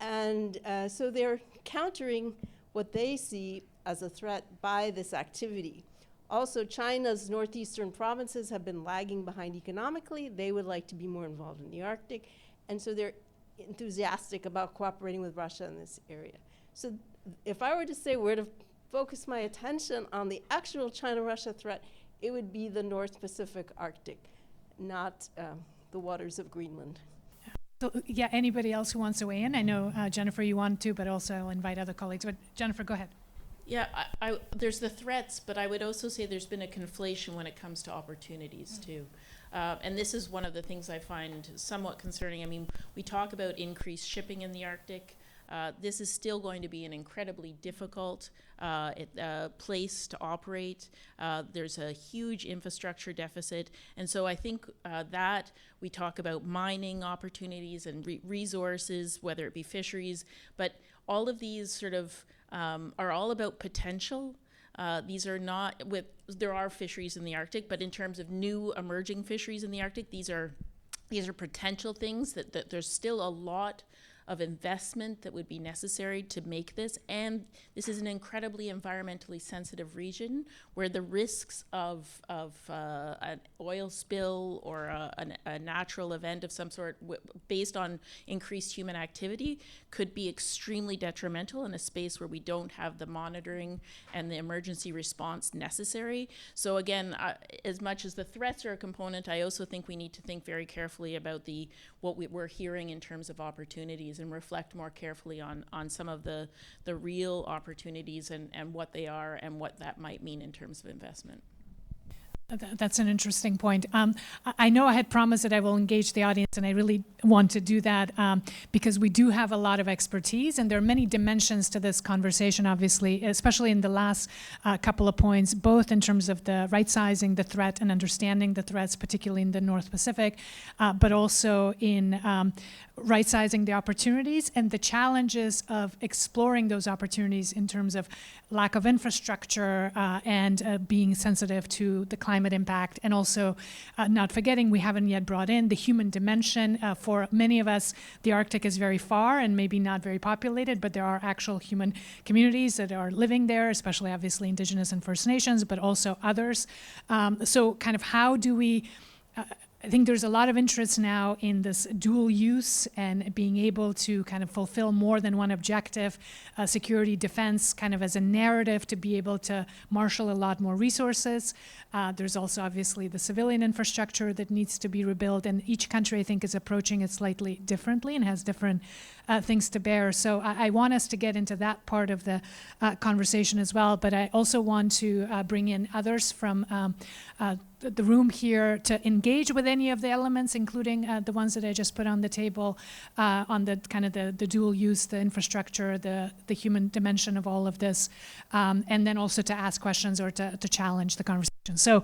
And so they're countering what they see as a threat by this activity. Also, China's northeastern provinces have been lagging behind economically. They would like to be more involved in the Arctic. And so they're enthusiastic about cooperating with Russia in this area. So if I were to say where to focus my attention on the actual China-Russia threat, it would be the North Pacific Arctic, not the waters of Greenland. So, yeah, anybody else who wants to weigh in? I know, Jennifer, you want to, but also I'll invite other colleagues. But Jennifer, go ahead. Yeah, there's the threats, but I would also say there's been a conflation when it comes to opportunities too. And this is one of the things I find somewhat concerning. I mean, we talk about increased shipping in the Arctic. This is still going to be an incredibly difficult place to operate. There's a huge infrastructure deficit. And so I think that we talk about mining opportunities and resources, whether it be fisheries, but all of these sort of are all about potential. These are not there are fisheries in the Arctic, but in terms of new emerging fisheries in the Arctic, these are potential things that there's still a lot of investment that would be necessary to make this. And this is an incredibly environmentally sensitive region where the risks of an oil spill or a natural event of some sort based on increased human activity could be extremely detrimental in a space where we don't have the monitoring and the emergency response necessary. So again, as much as the threats are a component, I also think we need to think very carefully about what we're hearing in terms of opportunities and reflect more carefully on some of the real opportunities and what they are and what that might mean in terms of investment. That's an interesting point. I know I had promised that I will engage the audience, and I really want to do that because we do have a lot of expertise, and there are many dimensions to this conversation, obviously, especially in the last couple of points, both in terms of the right-sizing the threat and understanding the threats, particularly in the North Pacific, but also in right-sizing the opportunities and the challenges of exploring those opportunities in terms of lack of infrastructure and being sensitive to the climate impact, and also not forgetting we haven't yet brought in the human dimension. For many of us, the Arctic is very far and maybe not very populated, but there are actual human communities that are living there, especially obviously Indigenous and First Nations, but also others. So kind of how do we I think there's a lot of interest now in this dual use and being able to kind of fulfill more than one objective, security, defense, kind of as a narrative to be able to marshal a lot more resources. There's also obviously the civilian infrastructure that needs to be rebuilt, and each country I think is approaching it slightly differently and has different things to bear. So I want us to get into that part of the conversation as well, but I also want to bring in others from the room here to engage with any of the elements, including the ones that I just put on the table on the kind of the dual use, the infrastructure, the human dimension of all of this, and then also to ask questions or to challenge the conversation. So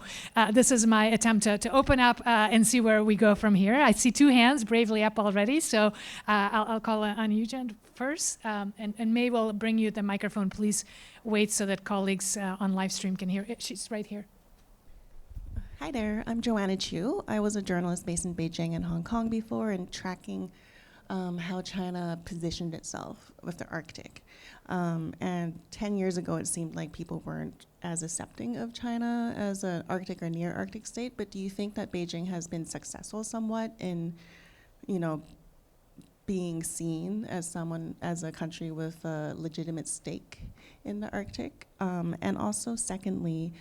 this is my attempt to open up and see where we go from here. I see two hands bravely up already, so I'll call on you, Jen, first, and May will bring you the microphone. Please wait so that colleagues on live stream can hear it. She's right here. Hi there, I'm Joanna Chu. I was a journalist based in Beijing and Hong Kong before and tracking how China positioned itself with the Arctic. And 10 years ago, it seemed like people weren't as accepting of China as an Arctic or near Arctic state, but do you think that Beijing has been successful somewhat in, being seen as a country with a legitimate stake in the Arctic? And also, secondly,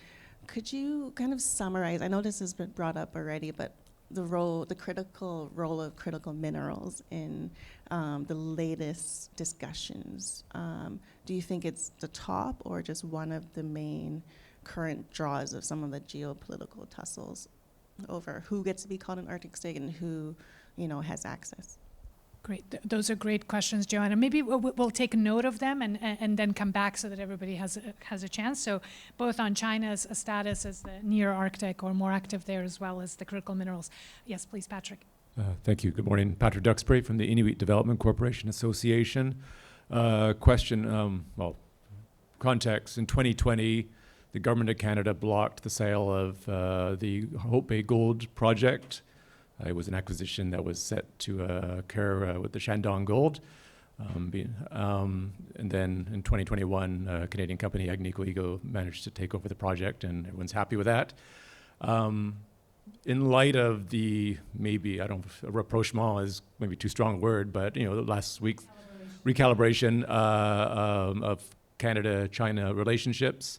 could you kind of summarize, I know this has been brought up already, but the critical role of critical minerals in the latest discussions. Do you think it's the top or just one of the main current draws of some of the geopolitical tussles over who gets to be called an Arctic state and who, has access? Great. Those are great questions, Joanna. Maybe we'll take note of them and then come back so that everybody has a chance. So both on China's status as the near Arctic or more active there, as well as the critical minerals. Yes, please, Patrick. Thank you. Good morning. Patrick Duxbury from the Inuit Development Corporation Association. Question, context. In 2020, the government of Canada blocked the sale of the Hope Bay Gold project. It was an acquisition that was set to occur with the Shandong Gold. And then in 2021, a Canadian company, Agnico Eagle, managed to take over the project, and everyone's happy with that. In light of the rapprochement is maybe too strong a word, but last week's recalibration of Canada-China relationships,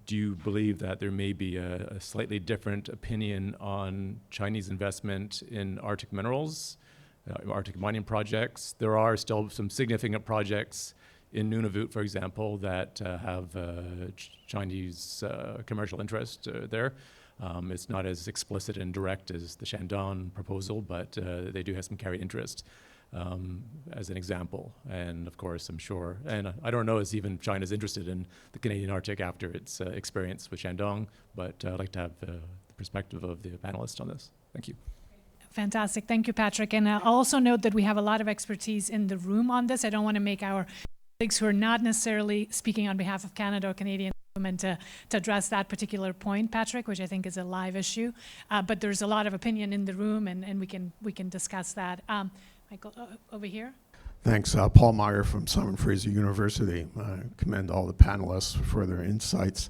do you believe that there may be a slightly different opinion on Chinese investment in Arctic minerals, Arctic mining projects? There are still some significant projects in Nunavut, for example, that have Chinese commercial interest there. It's not as explicit and direct as the Shandong proposal, but they do have some carried interest. As an example. And of course, I'm sure, and I don't know if even China's interested in the Canadian Arctic after its experience with Shandong, but I'd like to have the perspective of the panelists on this. Thank you. Fantastic. Thank you, Patrick. And I'll also note that we have a lot of expertise in the room on this. I don't want to make our colleagues who are not necessarily speaking on behalf of Canada or Canadian government to address that particular point, Patrick, which I think is a live issue. But there's a lot of opinion in the room, and we can discuss that. Michael, over here. Thanks. Paul Meyer from Simon Fraser University. I commend all the panelists for their insights.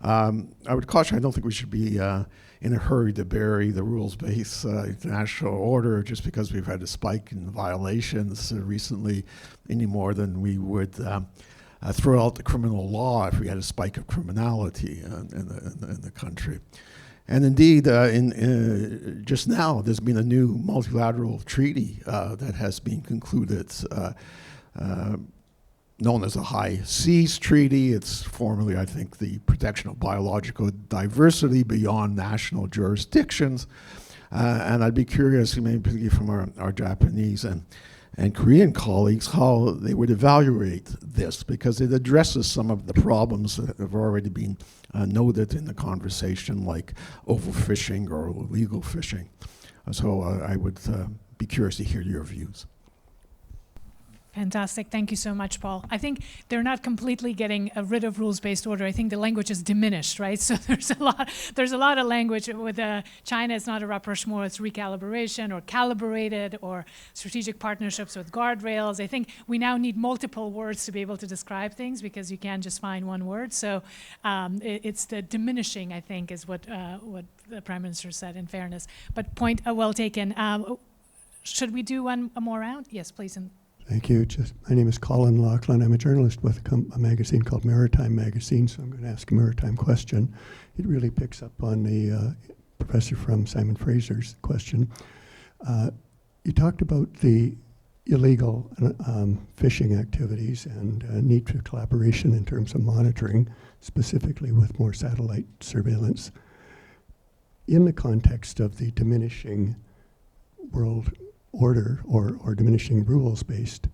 I would caution, I don't think we should be in a hurry to bury the rules-based international order just because we've had a spike in violations recently, any more than we would throw out the criminal law if we had a spike of criminality in the country. And indeed, just now, there's been a new multilateral treaty that has been concluded, known as the High Seas Treaty. It's formally, I think, the protection of biological diversity beyond national jurisdictions. And I'd be curious, maybe particularly from our Japanese and Korean colleagues, how they would evaluate this, because it addresses some of the problems that have already been noted in the conversation, like overfishing or illegal fishing. So I would be curious to hear your views. Fantastic. Thank you so much, Paul. I think they're not completely getting rid of rules-based order. I think the language is diminished, right? So there's a lot of language with China. It's not a rapprochement, it's recalibration or calibrated or strategic partnerships with guardrails. I think we now need multiple words to be able to describe things because you can't just find one word. So it's the diminishing, I think, is what the Prime Minister said, in fairness. But point well taken. Should we do one more round? Yes, please. Thank you. My name is Colin Laughlin. I'm a journalist with a magazine called Maritime Magazine, so I'm going to ask a maritime question. It really picks up on the professor from Simon Fraser's question. You talked about the illegal fishing activities and need for collaboration in terms of monitoring, specifically with more satellite surveillance. In the context of the diminishing world order or diminishing rules-based,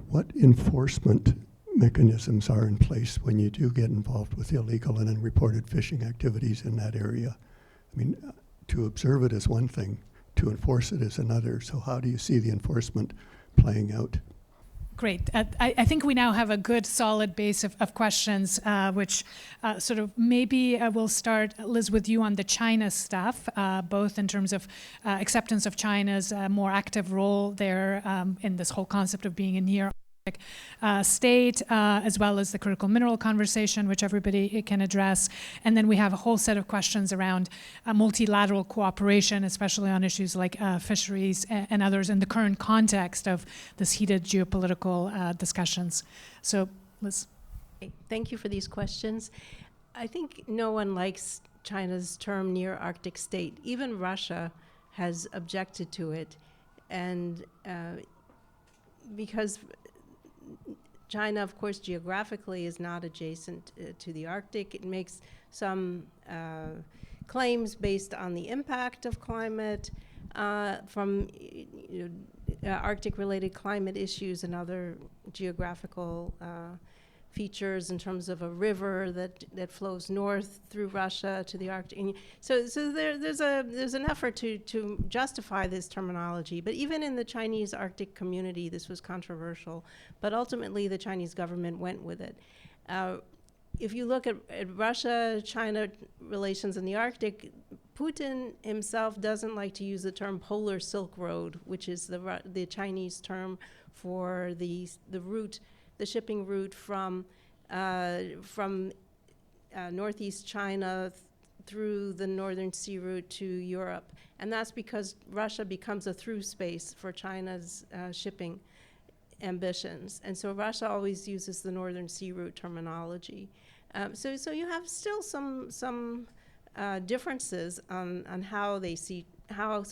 what enforcement mechanisms are in place when you do get involved with illegal and unreported fishing activities in that area? I mean, to observe it is one thing, to enforce it is another. So how do you see the enforcement playing out? Great. I think we now have a good, solid base of questions, which sort of maybe we'll start, Liz, with you on the China stuff, both in terms of acceptance of China's more active role there in this whole concept of being a near state, as well as the critical mineral conversation, which everybody can address. And then we have a whole set of questions around multilateral cooperation, especially on issues like fisheries and others in the current context of this heated geopolitical discussions. So, Liz. Thank you for these questions. I think no one likes China's term near Arctic state. Even Russia has objected to it. And because China, of course, geographically is not adjacent to the Arctic. It makes some claims based on the impact of climate from Arctic-related climate issues and other geographical features in terms of a river that flows north through Russia to the Arctic. And so there's an effort to justify this terminology. But even in the Chinese Arctic community, this was controversial. But ultimately, the Chinese government went with it. If you look at Russia-China relations in the Arctic, Putin himself doesn't like to use the term Polar Silk Road, which is the Chinese term for the shipping route from northeast China through the northern sea route to Europe. And that's because Russia becomes a through space for China's shipping ambitions. And so Russia always uses the northern sea route terminology. So you have still some differences on how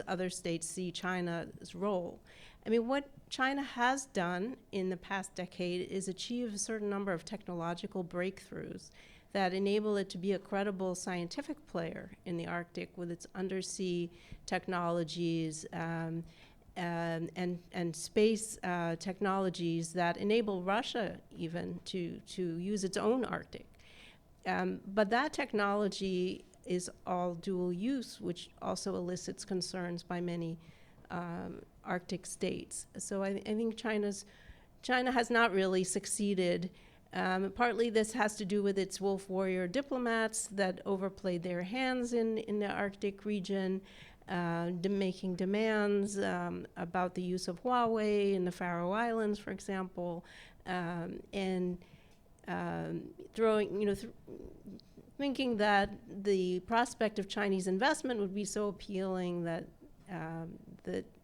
other states see China's role. I mean, what China has done in the past decade is achieve a certain number of technological breakthroughs that enable it to be a credible scientific player in the Arctic with its undersea technologies and space technologies that enable Russia even to use its own Arctic. But that technology is all dual use, which also elicits concerns by many Arctic states. So I think China has not really succeeded. Partly this has to do with its wolf warrior diplomats that overplayed their hands in the Arctic region, making demands about the use of Huawei in the Faroe Islands, for example, and thinking that the prospect of Chinese investment would be so appealing that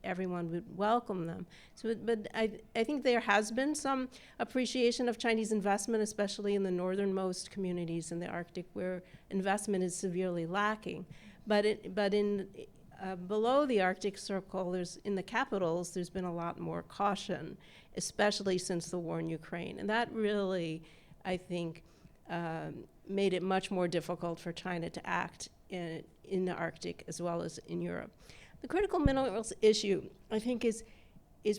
everyone would welcome them. But I think there has been some appreciation of Chinese investment, especially in the northernmost communities in the Arctic, where investment is severely lacking. But in below the Arctic Circle, in the capitals, there's been a lot more caution, especially since the war in Ukraine. And that really, I think, made it much more difficult for China to act in the Arctic as well as in Europe. The critical minerals issue, I think, is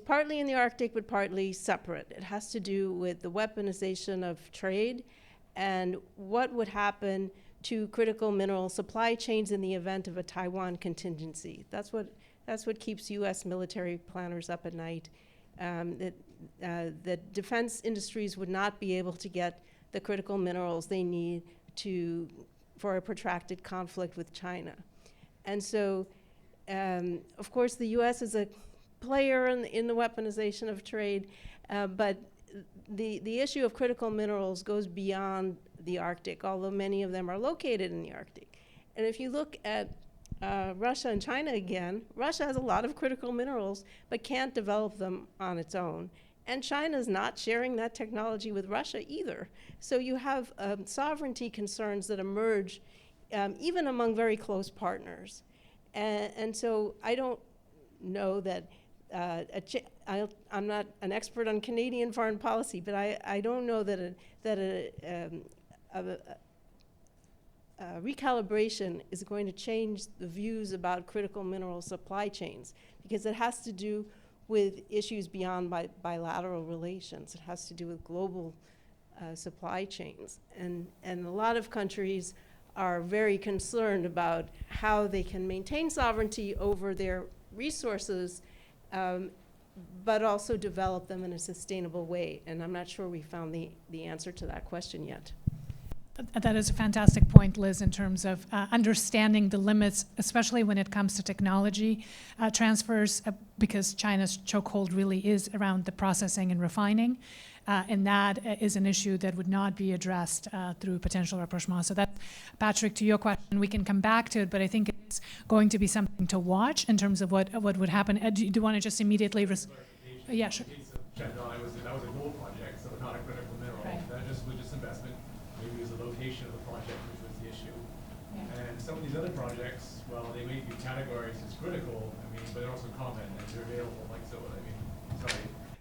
partly in the Arctic, but partly separate. It has to do with the weaponization of trade and what would happen to critical mineral supply chains in the event of a Taiwan contingency. That's what keeps U.S. military planners up at night. That defense industries would not be able to get the critical minerals they need for a protracted conflict with China. And so, of course, the U.S. is a player in the weaponization of trade, but the issue of critical minerals goes beyond the Arctic, although many of them are located in the Arctic. And if you look at Russia and China again, Russia has a lot of critical minerals, but can't develop them on its own. And China's not sharing that technology with Russia either. So you have sovereignty concerns that emerge even among very close partners. And so I don't know that, I'm not an expert on Canadian foreign policy, but I don't know that a recalibration is going to change the views about critical mineral supply chains, because it has to do with issues beyond bilateral relations. It has to do with global supply chains. And a lot of countries are very concerned about how they can maintain sovereignty over their resources but also develop them in a sustainable way. And I'm not sure we found the answer to that question yet. That is a fantastic point, Liz, in terms of understanding the limits, especially when it comes to technology transfers, because China's chokehold really is around the processing and refining. And that is an issue that would not be addressed through potential rapprochement. So that, Patrick, to your question, we can come back to it, but I think it's going to be something to watch in terms of what would happen. Do you want to just immediately? Yeah, sure. In the case of Shandong, that was a gold project, so not a critical mineral. Right. That was just investment. Maybe it was the location of the project which was the issue. Yeah. And some of these other projects, well, they may be categorized as critical, but they're also common and they're available. Sorry.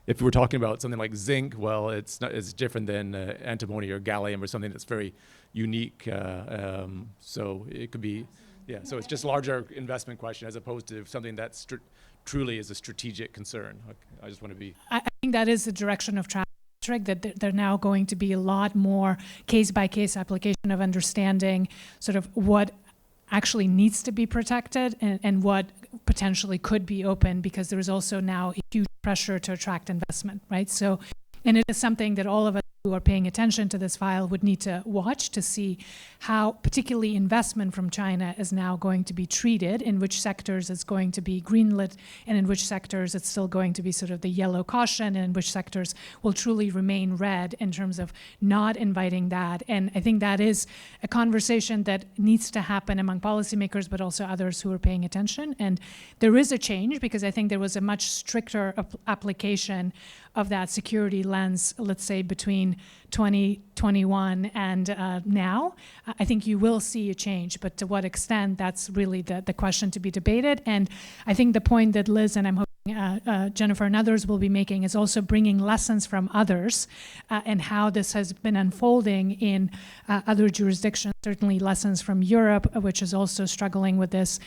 If we're talking about something like zinc, well, it's different than antimony or gallium or something that's very unique. So it could be, yeah. So it's just larger investment question as opposed to something that truly is a strategic concern. I just want to be. I think that is the direction of travel, that they're now going to be a lot more case-by-case application of understanding sort of what actually needs to be protected and what potentially could be open, because there is also now a huge pressure to attract investment, right? So, and it is something that all of us who are paying attention to this file would need to watch to see how particularly investment from China is now going to be treated, in which sectors it's going to be greenlit, and in which sectors it's still going to be sort of the yellow caution, and in which sectors will truly remain red in terms of not inviting that. And I think that is a conversation that needs to happen among policymakers, but also others who are paying attention. And there is a change, because I think there was a much stricter application of that security lens, let's say between 2021 and now. I think you will see a change, but to what extent, that's really the question to be debated. And I think the point that Liz and I'm hoping Jennifer and others will be making is also bringing lessons from others and how this has been unfolding in other jurisdictions, certainly lessons from Europe, which is also struggling with this.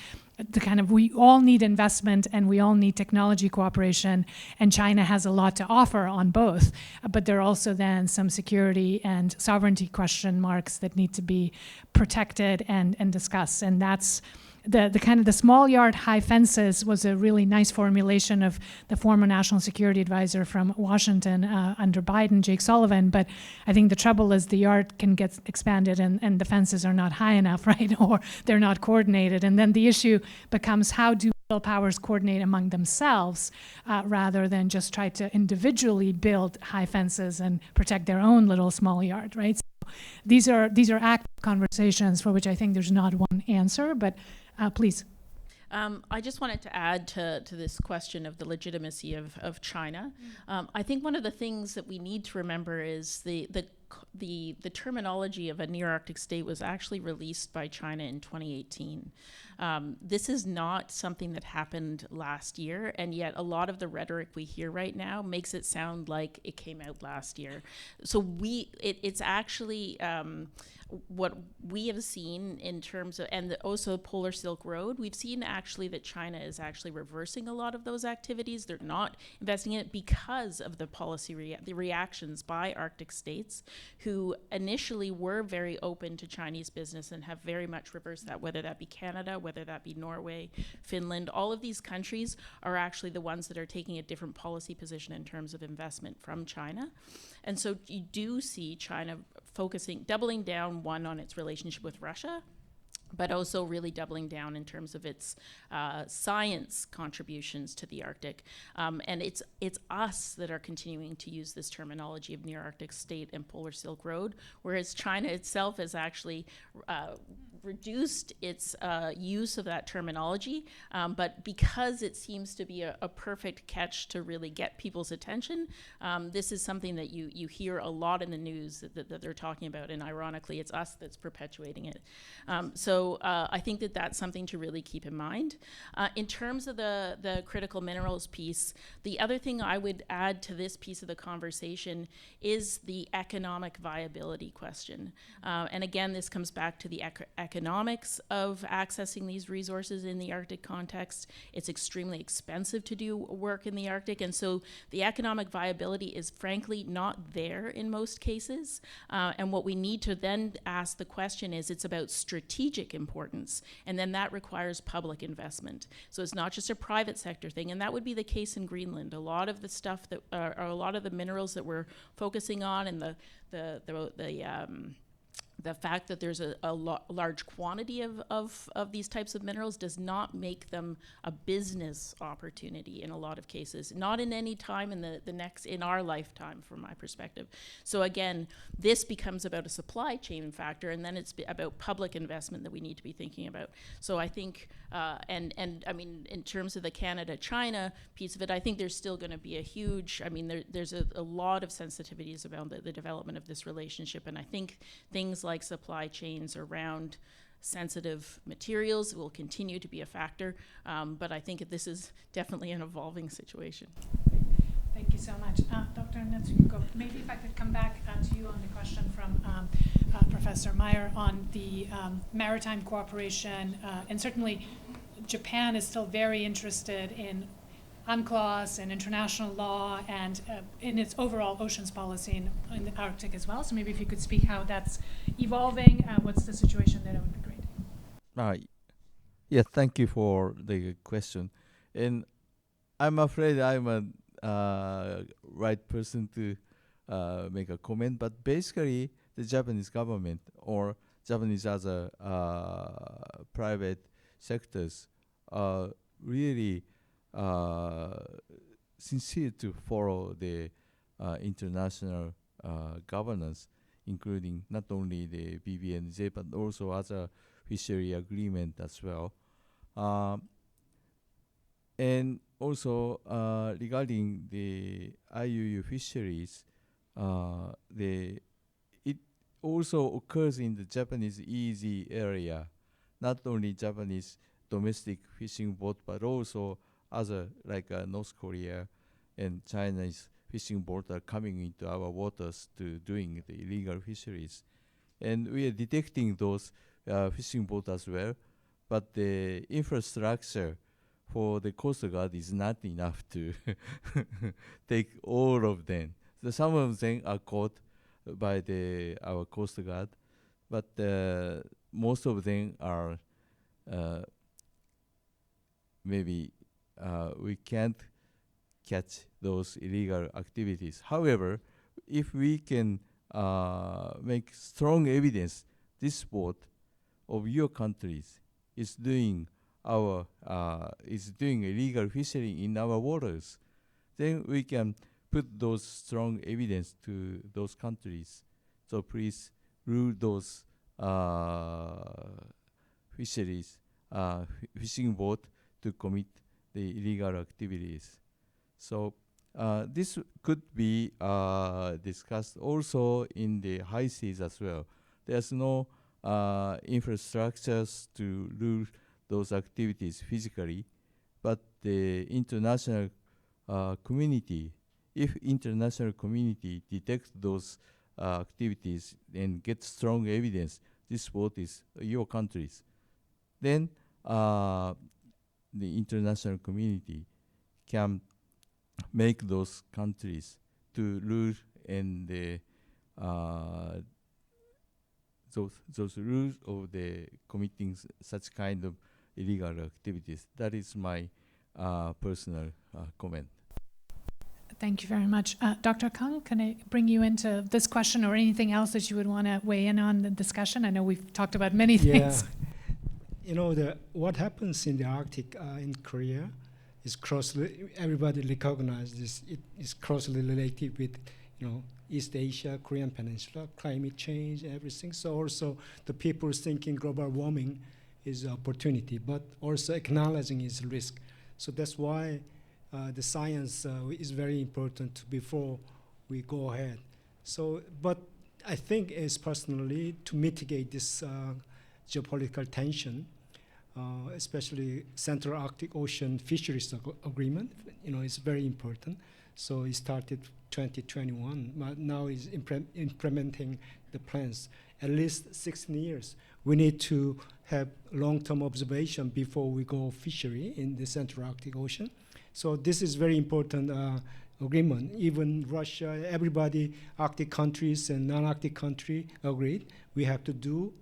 The kind of, we all need investment and we all need technology cooperation, and China has a lot to offer on both, but there are also then some security and sovereignty question marks that need to be protected and discussed. And that's the kind of the small yard, high fences was a really nice formulation of the former national security advisor from Washington under Biden, Jake Sullivan. But I think the trouble is the yard can get expanded and the fences are not high enough, right? Or they're not coordinated. And then the issue becomes, how do powers coordinate among themselves rather than just try to individually build high fences and protect their own little small yard, right? So these are active conversations for which I think there's not one answer, but please. I just wanted to add to this question of the legitimacy of China. I think one of the things that we need to remember is the terminology of a near-Arctic state was actually released by China in 2018. This is not something that happened last year, and yet a lot of the rhetoric we hear right now makes it sound like it came out last year. So it's actually what we have seen in terms of, and also the Polar Silk Road, we've seen actually that China is actually reversing a lot of those activities. They're not investing in it because of the policy, the reactions by Arctic states who initially were very open to Chinese business and have very much reversed that, whether that be Canada, whether that be Norway, Finland. All of these countries are actually the ones that are taking a different policy position in terms of investment from China. And so you do see China doubling down, one, on its relationship with Russia, but also really doubling down in terms of its science contributions to the Arctic. And it's us that are continuing to use this terminology of near-Arctic state and Polar Silk Road, whereas China itself has actually reduced its use of that terminology, but because it seems to be a perfect catch to really get people's attention, this is something that you hear a lot in the news that they're talking about, and ironically, it's us that's perpetuating it. So I think that that's something to really keep in mind. In terms of the critical minerals piece, the other thing I would add to this piece of the conversation is the economic viability question. And again, this comes back to the economics of accessing these resources in the Arctic context. It's extremely expensive to do work in the Arctic, and so the economic viability is frankly not there in most cases. And what we need to then ask the question is, it's about strategic importance, and then that requires public investment. So it's not just a private sector thing, and that would be the case in Greenland. A lot of the stuff that, or a lot of the minerals that we're focusing on, and the fact that there's a large quantity of these types of minerals does not make them a business opportunity in a lot of cases, not in any time in our lifetime, from my perspective. So again, this becomes about a supply chain factor, and then it's about public investment that we need to be thinking about. So I think, and I mean, in terms of the Canada-China piece of it, I think there's still going to be a huge, I mean, there's a lot of sensitivities around the development of this relationship, and I think things like supply chains around sensitive materials will continue to be a factor, but I think this is definitely an evolving situation. Thank you so much. Dr. Nadjibulla, maybe if I could come back to you on the question from Professor Meyer on the maritime cooperation, and certainly Japan is still very interested in UNCLOS and international law and in its overall oceans policy in the Arctic as well. So maybe if you could speak how that's evolving, what's the situation there, that would be great. Yeah, thank you for the question. And I'm afraid I'm a right person to make a comment, but basically the Japanese government or Japanese other private sectors are really sincere to follow the international governance, including not only the BBNJ but also other fishery agreement as well. And also regarding the IUU fisheries, it also occurs in the Japanese EEZ area, not only Japanese domestic fishing boat, but also other like North Korea and China's fishing boat are coming into our waters to doing the illegal fisheries. And we are detecting those fishing boats as well, but the infrastructure for the Coast Guard is not enough to take all of them. So some of them are caught by our Coast Guard, but most of them are maybe we can't catch those illegal activities. However, if we can make strong evidence this boat of your countries is doing illegal fishing in our waters, then we can put those strong evidence to those countries. So please rule those fishing boat to commit the illegal activities. So this could be discussed also in the high seas as well. There's no infrastructures to rule those activities physically, but the international community, if international community detects those activities and gets strong evidence, this boat is your country's, then the international community can make those countries to rule and those rules of the committing such kind of illegal activities. That is my personal comment. Thank you very much. Dr. Kang, can I bring you into this question or anything else that you would want to weigh in on the discussion? I know we've talked about many things. You know, what happens in the Arctic in Korea is everybody recognizes this. It is closely related with, East Asia, Korean Peninsula, climate change, everything. So also the people thinking global warming is an opportunity, but also acknowledging its risk. So that's why the science is very important before we go ahead. So, but I think as personally to mitigate this geopolitical tension, especially Central Arctic Ocean Fisheries Agreement, is very important. So it started 2021, but now is implementing the plans. At least 16 years. We need to have long-term observation before we go fishery in the Central Arctic Ocean. So this is very important agreement. Even Russia, everybody, Arctic countries and non-Arctic country agreed. We have to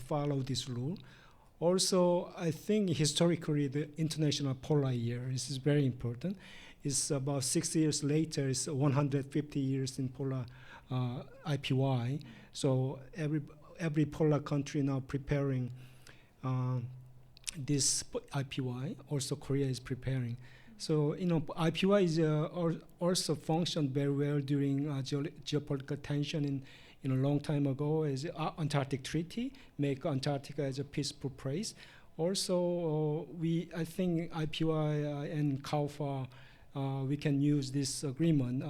follow this rule. Also, I think historically the International Polar Year is very important. It's about 60 years later, it's 150 years in polar IPY. So every polar country now preparing this IPY. Also, Korea is preparing. So IPY is also functioned very well during geopolitical tension in a long time ago. As Antarctic Treaty make Antarctica as a peaceful place. Also, I think IPY and CALFA, we can use this agreement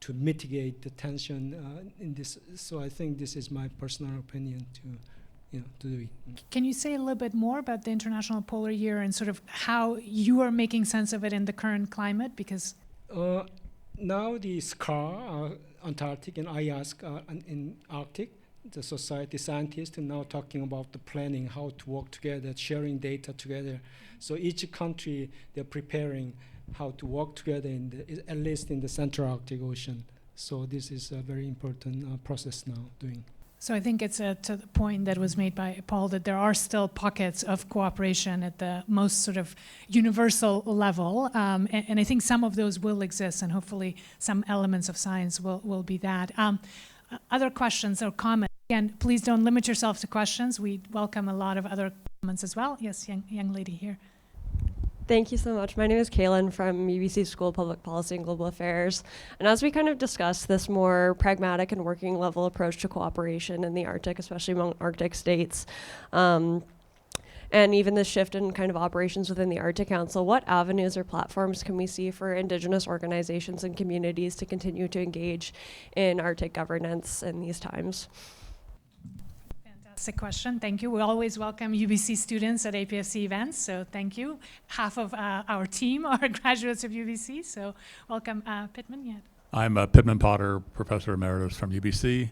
to mitigate the tension in this. So I think this is my personal opinion to do it. Can you say a little bit more about the International Polar Year and sort of how you are making sense of it in the current climate? Because now the SCAR, Antarctic, and IASC in Arctic, the society scientists are now talking about the planning, how to work together, sharing data together. So each country, they're preparing how to work together at least in the Central Arctic Ocean. So this is a very important process now doing. So I think it's to the point that was made by Paul that there are still pockets of cooperation at the most sort of universal level, and I think some of those will exist, and hopefully some elements of science will be that. Other questions or comments? Again, please don't limit yourself to questions. We welcome a lot of other comments as well. Yes, young lady here. Thank you so much. My name is Kaylin from UBC School of Public Policy and Global Affairs. And as we kind of discuss this more pragmatic and working level approach to cooperation in the Arctic, especially among Arctic states, and even the shift in kind of operations within the Arctic Council, what avenues or platforms can we see for Indigenous organizations and communities to continue to engage in Arctic governance in these times? Fantastic question. Thank you. We always welcome UBC students at APFC events, so thank you. Half of our team are graduates of UBC, so welcome. Pittman, yeah. I'm Pittman Potter, Professor Emeritus from UBC,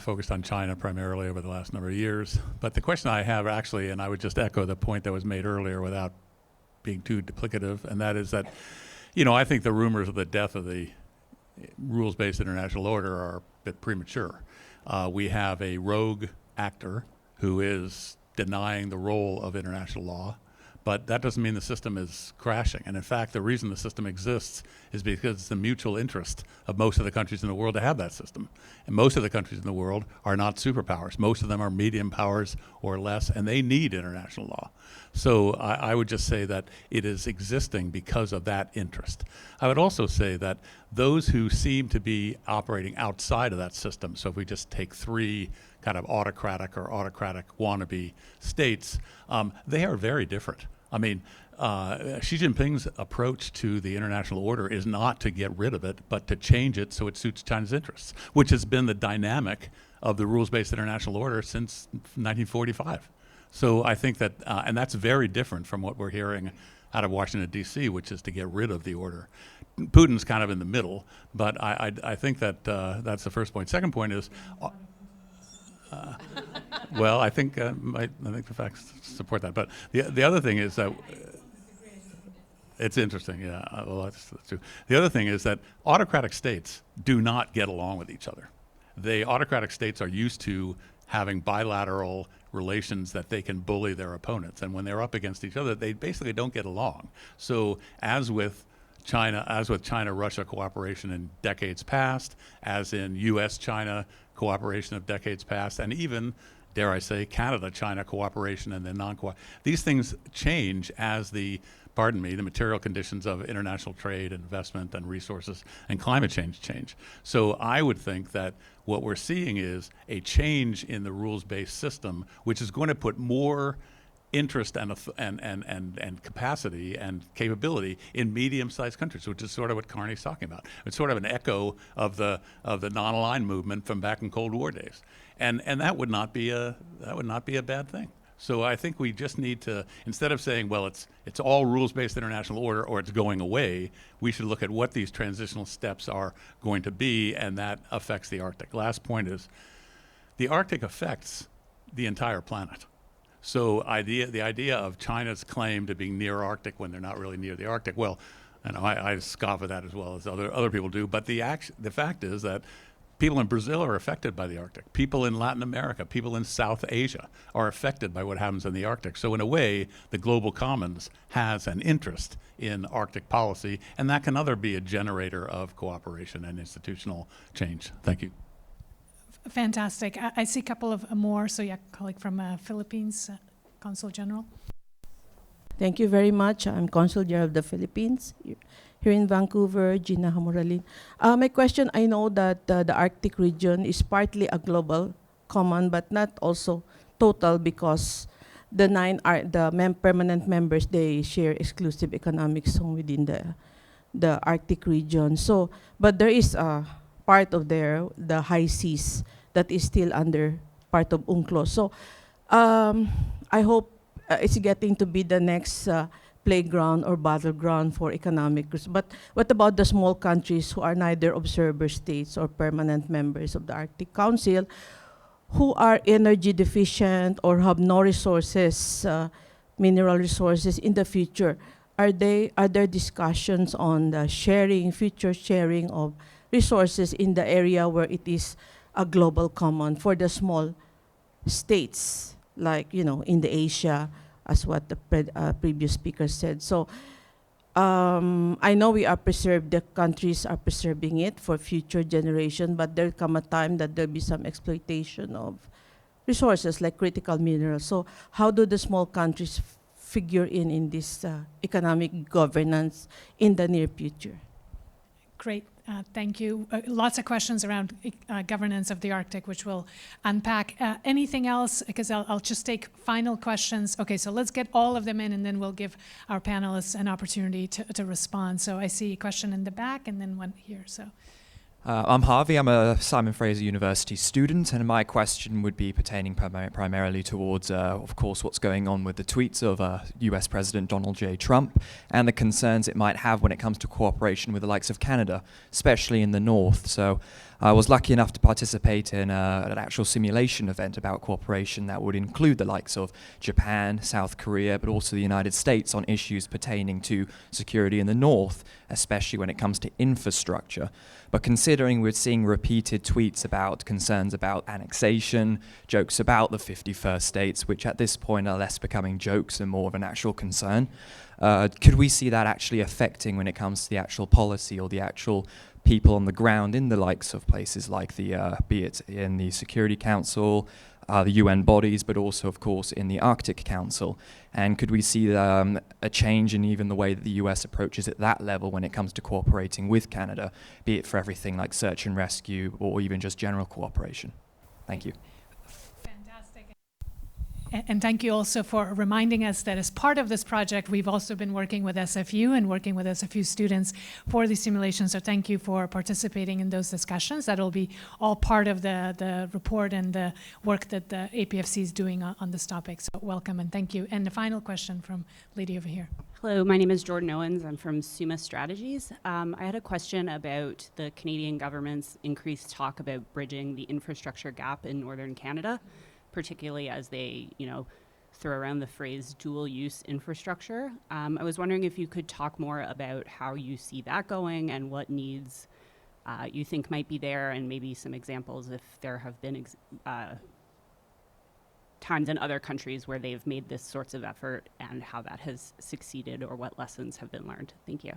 focused on China primarily over the last number of years. But the question I have actually, and I would just echo the point that was made earlier without being too duplicative, and that is that, I think the rumors of the death of the rules-based international order are a bit premature. We have a rogue actor who is denying the role of international law, but that doesn't mean the system is crashing. And in fact, the reason the system exists is because it's the mutual interest of most of the countries in the world to have that system. And most of the countries in the world are not superpowers. Most of them are medium powers or less, and they need international law. So I would just say that it is existing because of that interest. I would also say that those who seem to be operating outside of that system, so if we just take three kind of autocratic or autocratic wannabe states, they are very different. I mean, Xi Jinping's approach to the international order is not to get rid of it, but to change it so it suits China's interests, which has been the dynamic of the rules-based international order since 1945. So I think that, and that's very different from what we're hearing out of Washington, D.C., which is to get rid of the order. Putin's kind of in the middle, but I think that that's the first point. Second point is, well, I think the facts support that. But the other thing is that it's interesting. Yeah, well, that's true. The other thing is that autocratic states do not get along with each other. The autocratic states are used to having bilateral relations that they can bully their opponents, and when they're up against each other, they basically don't get along. So, as with China-Russia cooperation in decades past, as in U.S.-China cooperation of decades past, and even, dare I say, Canada-China cooperation and then non-cooperation. These things change as the material conditions of international trade, investment, and resources and climate change. So I would think that what we're seeing is a change in the rules-based system, which is going to put more interest and capacity and capability in medium-sized countries, which is sort of what Carney's talking about. It's sort of an echo of the non-aligned movement from back in Cold War days, and that would not be a bad thing. So I think we just need to, instead of saying, well, it's all rules-based international order or it's going away, we should look at what these transitional steps are going to be, and that affects the Arctic. Last point is, the Arctic affects the entire planet. So the idea of China's claim to being near Arctic when they're not really near the Arctic, well, I know I scoff at that as well as other people do, but the fact is that people in Brazil are affected by the Arctic. People in Latin America, people in South Asia are affected by what happens in the Arctic. So in a way, the Global Commons has an interest in Arctic policy, and that can be a generator of cooperation and institutional change. Thank you. Fantastic. I see a couple of more. So yeah, colleague from Philippines, Consul General. Thank you very much. I'm Consul General of the Philippines. Here in Vancouver, Gina Hamuralin. My question, I know that the Arctic region is partly a global common, but not also total, because the permanent members, they share exclusive economic zone within the Arctic region. So, but there is a part of the high seas, that is still under part of UNCLOS. So I hope it's getting to be the next playground or battleground for economic risk. But what about the small countries who are neither observer states or permanent members of the Arctic Council, who are energy deficient or have no resources, mineral resources in the future? Are there discussions on the future sharing of resources in the area where it is a global common for the small states, like, in the Asia, as what the previous speaker said? So I know the countries are preserving it for future generation, but there'll come a time that there'll be some exploitation of resources like critical minerals. So how do the small countries figure in this economic governance in the near future? Great. Thank you. Lots of questions around governance of the Arctic, which we'll unpack. Anything else? Because I'll just take final questions. Okay, so let's get all of them in, and then we'll give our panelists an opportunity to respond. So I see a question in the back, and then one here. So. I'm Harvey. I'm a Simon Fraser University student, and my question would be pertaining primarily towards, of course, what's going on with the tweets of US President Donald J. Trump and the concerns it might have when it comes to cooperation with the likes of Canada, especially in the north. So I was lucky enough to participate in an actual simulation event about cooperation that would include the likes of Japan, South Korea, but also the United States on issues pertaining to security in the north, especially when it comes to infrastructure. But considering we're seeing repeated tweets about concerns about annexation, jokes about the 51st states, which at this point are less becoming jokes and more of an actual concern, could we see that actually affecting when it comes to the actual policy or the actual people on the ground in the likes of places like be it in the Security Council, the UN bodies, but also, of course, in the Arctic Council? And could we see a change in even the way that the US approaches at that level when it comes to cooperating with Canada, be it for everything like search and rescue or even just general cooperation? Thank you. And thank you also for reminding us that as part of this project, we've also been working with SFU and working with SFU students for these simulations. So thank you for participating in those discussions. That'll be all part of the report and the work that the APFC is doing on this topic. So welcome and thank you. And the final question from lady over here. Hello, my name is Jordan Owens. I'm from Summa Strategies. I had a question about the Canadian government's increased talk about bridging the infrastructure gap in Northern Canada, particularly as they, throw around the phrase dual-use infrastructure. I was wondering if you could talk more about how you see that going and what needs you think might be there, and maybe some examples if there have been times in other countries where they've made this sorts of effort and how that has succeeded or what lessons have been learned. Thank you.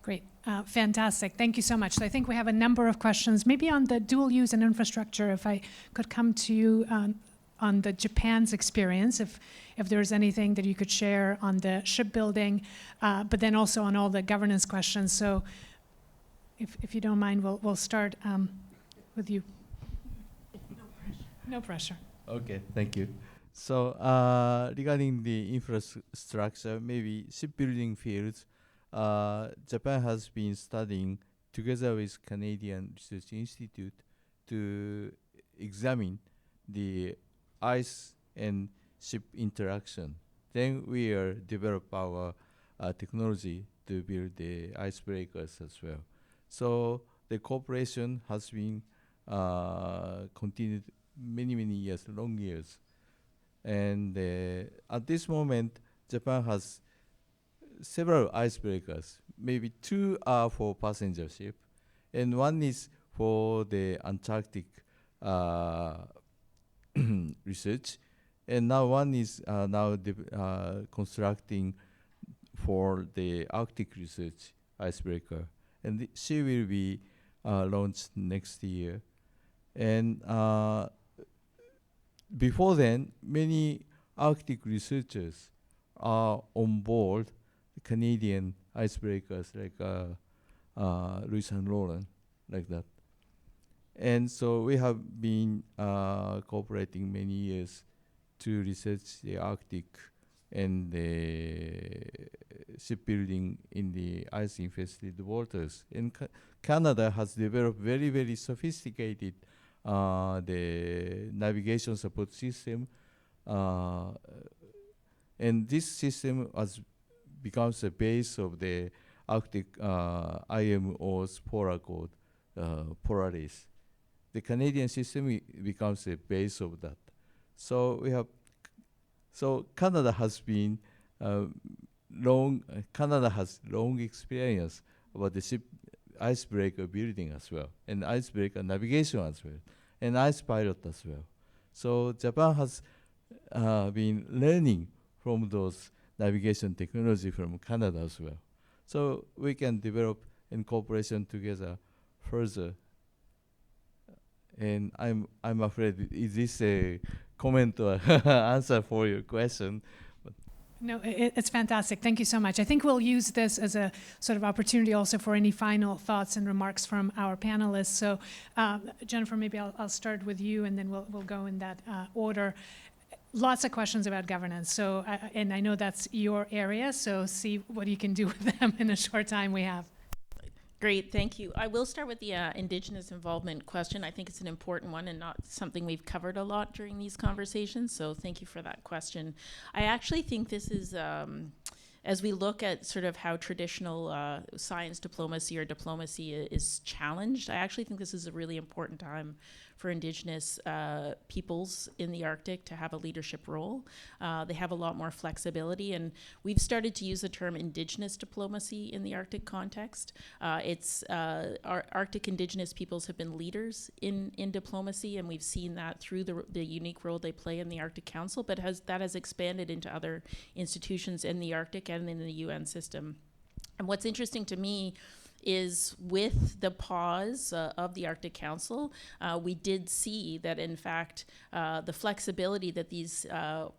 Great. Fantastic. Thank you so much. So I think we have a number of questions, maybe on the dual use and infrastructure. If I could come to you on the Japan's experience, if there's anything that you could share on the shipbuilding, but then also on all the governance questions. So if you don't mind, we'll start with you. No pressure. Okay, thank you. So regarding the infrastructure, maybe shipbuilding fields, Japan has been studying together with Canadian Research Institute to examine the ice and ship interaction. Then we develop our technology to build the icebreakers as well. So the cooperation has been continued many years, long years. And at this moment, Japan has several icebreakers. Maybe 2 are for passenger ship, and 1 is for the Antarctic research. And now 1 is now constructing for the Arctic research icebreaker. And she will be launched next year. And before then, many Arctic researchers are on board the Canadian icebreakers like Louis and Laurent, like that. And so we have been cooperating many years to research the Arctic and the shipbuilding in the ice-infested waters. And Canada has developed very sophisticated the navigation support system, and this system becomes the base of the Arctic IMO's polar code, Polaris. The Canadian system becomes the base of that. So Canada has been Canada has long experience about the ship icebreaker building as well, and icebreaker navigation as well, and ice pilot as well. So Japan has been learning from those navigation technology from Canada as well. So we can develop in cooperation together further. And I'm afraid, is this a comment or answer for your question? No, it's fantastic. Thank you so much. I think we'll use this as a sort of opportunity also for any final thoughts and remarks from our panelists. So, Jennifer, maybe I'll start with you, and then we'll go in that order. Lots of questions about governance. So, and I know that's your area. So, see what you can do with them in the short time we have. Great, thank you. I will start with the Indigenous involvement question. I think it's an important one and not something we've covered a lot during these conversations, so thank you for that question. I actually think this is, as we look at sort of how traditional science diplomacy or diplomacy is challenged, I actually think this is a really important time for Indigenous peoples in the Arctic to have a leadership role. They have a lot more flexibility, and we've started to use the term Indigenous diplomacy in the Arctic context. Our Arctic Indigenous peoples have been leaders in diplomacy, and we've seen that through the unique role they play in the Arctic Council, but that has expanded into other institutions in the Arctic and in the UN system. And what's interesting to me is with the pause of the Arctic Council, we did see that, in fact, the flexibility that these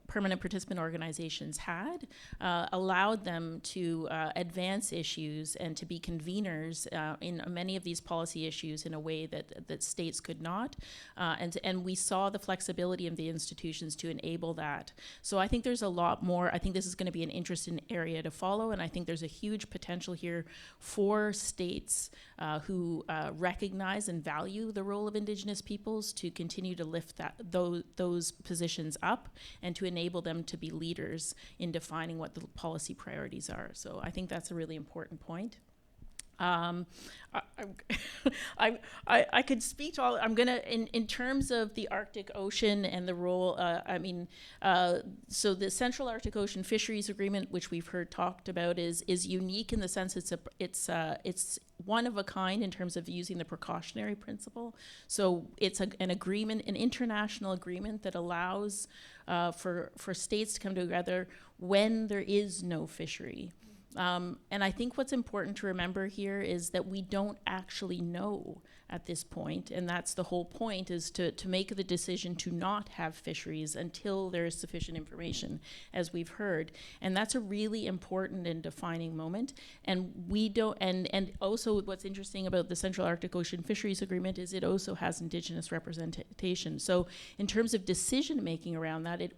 permanent participant organizations had allowed them to advance issues and to be conveners in many of these policy issues in a way that states could not. And we saw the flexibility of the institutions to enable that. So I think there's a lot more. I think this is going to be an interesting area to follow, and I think there's a huge potential here for states who recognize and value the role of Indigenous peoples to continue to lift those positions up and to enable them to be leaders in defining what the policy priorities are. So I think that's a really important point. I could speak to all. I'm gonna in terms of the Arctic Ocean and the role. So the Central Arctic Ocean Fisheries Agreement, which we've heard talked about, is unique in the sense it's one of a kind in terms of using the precautionary principle. So it's an agreement, an international agreement that allows for states to come together when there is no fishery. And I think what's important to remember here is that we don't actually know at this point, and that's the whole point, is to make the decision to not have fisheries until there is sufficient information, as we've heard. And that's a really important and defining moment. And we don't, and also what's interesting about the Central Arctic Ocean Fisheries Agreement is it also has Indigenous representation. So in terms of decision making around that, it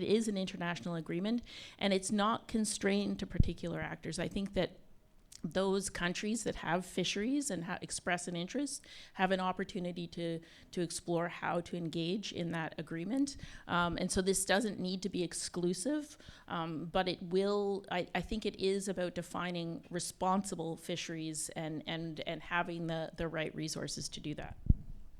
is an international agreement, and it's not constrained to particular actors. I think that those countries that have fisheries and express an interest have an opportunity to explore how to engage in that agreement. And so this doesn't need to be exclusive, but it will, I think it is about defining responsible fisheries and having the right resources to do that.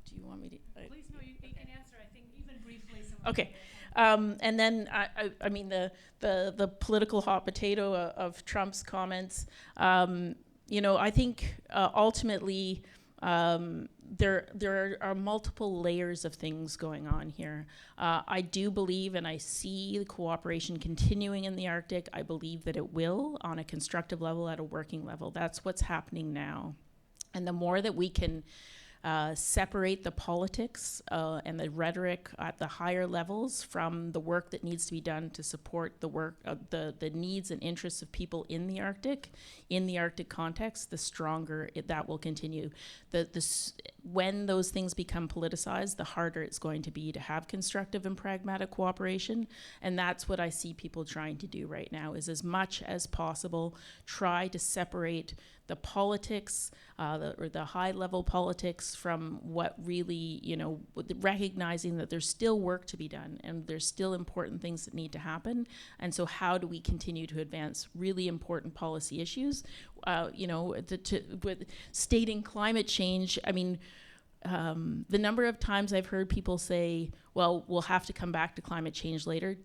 Do you want me to? Please, no, you can answer, I think, even briefly. Okay. And then, I mean, the political hot potato of Trump's comments, you know, I think ultimately there are multiple layers of things going on here. I do believe, and I see the cooperation continuing in the Arctic. I believe that it will on a constructive level, at a working level. That's what's happening now. And the more that we can separate the politics and the rhetoric at the higher levels from the work that needs to be done to support the work of the needs and interests of people in the Arctic context, the stronger that will continue. When those things become politicized, the harder it's going to be to have constructive and pragmatic cooperation. And that's what I see people trying to do right now, is as much as possible try to separate the politics, or the high-level politics, from what really, you know, recognizing that there's still work to be done and there's still important things that need to happen. And so how do we continue to advance really important policy issues? You know, with stating climate change, I mean, the number of times I've heard people say, well, we'll have to come back to climate change later,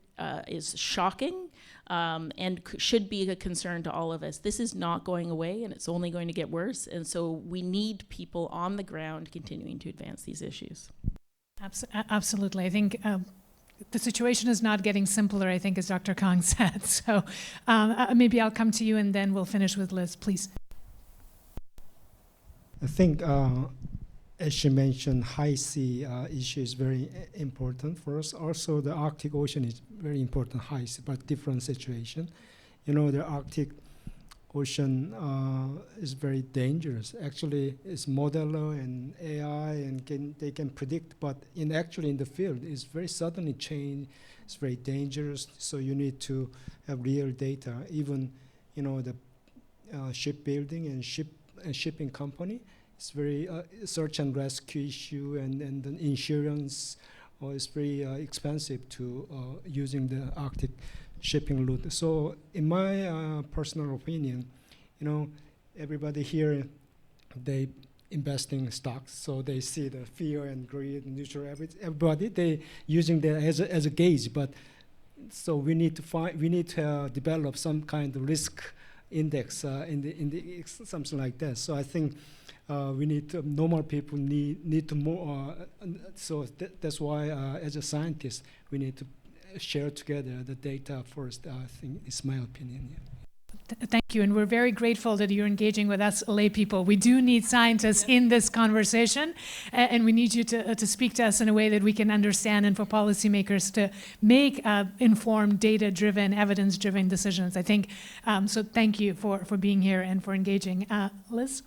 is shocking, and should be a concern to all of us. This is not going away, and it's only going to get worse. And so we need people on the ground continuing to advance these issues. Absolutely. I think the situation is not getting simpler, I think, as Dr. Kang said. So maybe I'll come to you, and then we'll finish with Liz, please. I think, as she mentioned, high sea issue is very important for us. Also, the Arctic Ocean is very important, high sea, but different situation. You know, the Arctic Ocean is very dangerous. Actually, it's modeler and AI, and they can predict, but actually in the field, it's very suddenly change. It's very dangerous. So you need to have real data. Even, you know, the shipbuilding and shipping company. It's very search and rescue issue, and the insurance is very expensive to using the Arctic shipping route. So in my personal opinion, you know, everybody here, they investing stocks, so they see the fear and greed and neutral everybody, they using that as a gauge. But so we need to develop some kind of risk index in the something like that. So I think we need to, normal people need to more. So that's why, as a scientist, we need to share together the data first. I think it's my opinion. Yeah. Thank you, and we're very grateful that you're engaging with us lay people. We do need scientists in this conversation, and we need you to speak to us in a way that we can understand, and for policymakers to make informed, data-driven, evidence-driven decisions. I think, so thank you for being here and for engaging. Liz?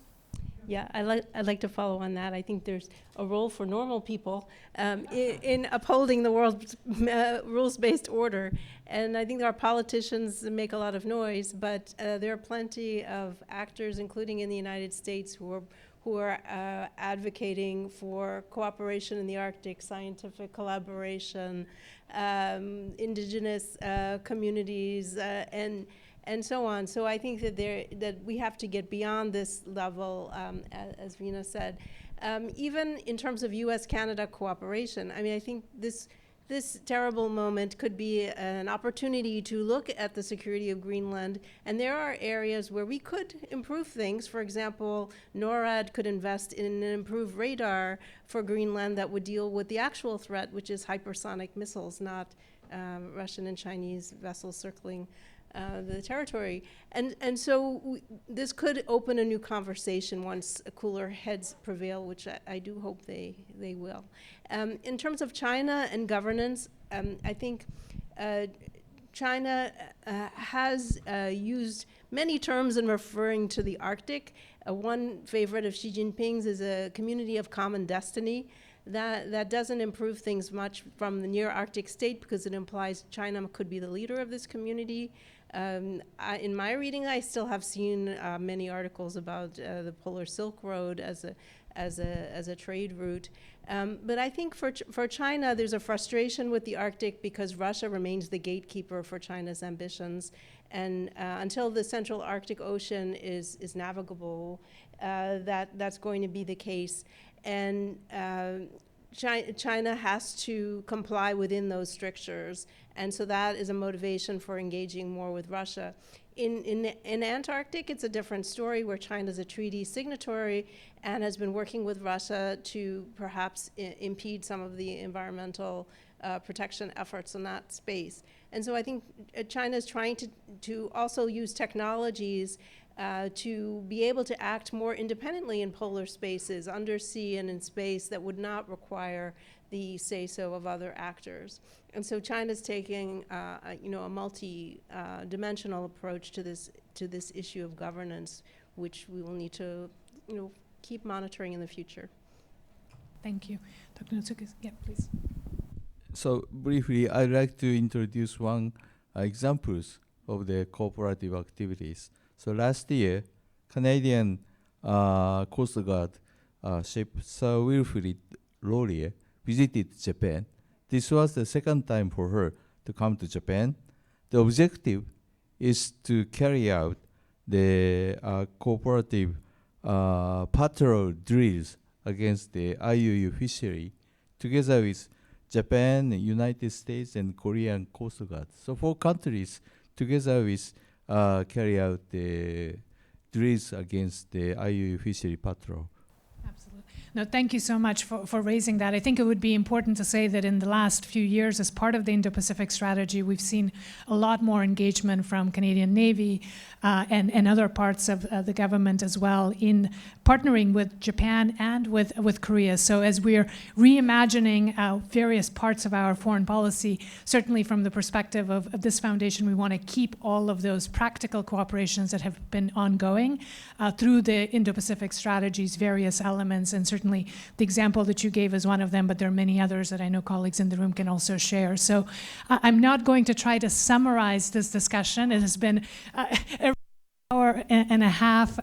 Yeah, I'd like to follow on that. I think there's a role for normal people in upholding the world's rules-based order. And I think our politicians make a lot of noise, but there are plenty of actors, including in the United States, who are advocating for cooperation in the Arctic, scientific collaboration, indigenous communities, and so on. So I think that we have to get beyond this level, as Vina said. Even in terms of U.S.-Canada cooperation, I mean, I think this terrible moment could be an opportunity to look at the security of Greenland. And there are areas where we could improve things. For example, NORAD could invest in an improved radar for Greenland that would deal with the actual threat, which is hypersonic missiles, not Russian and Chinese vessels circling the territory. And so this could open a new conversation once cooler heads prevail, which I do hope they will. In terms of China and governance, I think China has used many terms in referring to the Arctic. One favorite of Xi Jinping's is a community of common destiny. That doesn't improve things much from the near Arctic state, because it implies China could be the leader of this community. In my reading, I still have seen many articles about the Polar Silk Road as a trade route. But I think for China, there's a frustration with the Arctic because Russia remains the gatekeeper for China's ambitions. And until the Central Arctic Ocean is navigable, that's going to be the case. And China has to comply within those strictures. And so that is a motivation for engaging more with Russia. In Antarctic, it's a different story where China's a treaty signatory and has been working with Russia to perhaps impede some of the environmental protection efforts in that space. And so I think China is trying to also use technologies to be able to act more independently in polar spaces, undersea and in space, that would not require the say-so of other actors. And so China's taking a multi-dimensional approach to this issue of governance, which we will need to keep monitoring in the future. Thank you. Dr. Notsukis, yeah, please. So briefly, I'd like to introduce one examples of the cooperative activities. So last year, Canadian Coast Guard ship Sir Wilfrid Laurier visited Japan. This was the second time for her to come to Japan. The objective is to carry out the cooperative patrol drills against the IUU fishery together with Japan, United States, and Korean Coast Guard. So 4 countries together with carry out the drills against the IUU fishery patrol. Absolutely. No, thank you so much for raising that. I think it would be important to say that in the last few years, as part of the Indo-Pacific strategy, we've seen a lot more engagement from Canadian Navy and other parts of the government as well in partnering with Japan and with Korea. So as we're reimagining various parts of our foreign policy, certainly from the perspective of this foundation, we want to keep all of those practical cooperations that have been ongoing through the Indo-Pacific strategy's various elements. And certainly the example that you gave is one of them, but there are many others that I know colleagues in the room can also share. So I'm not going to try to summarize this discussion. It has been a hour and a half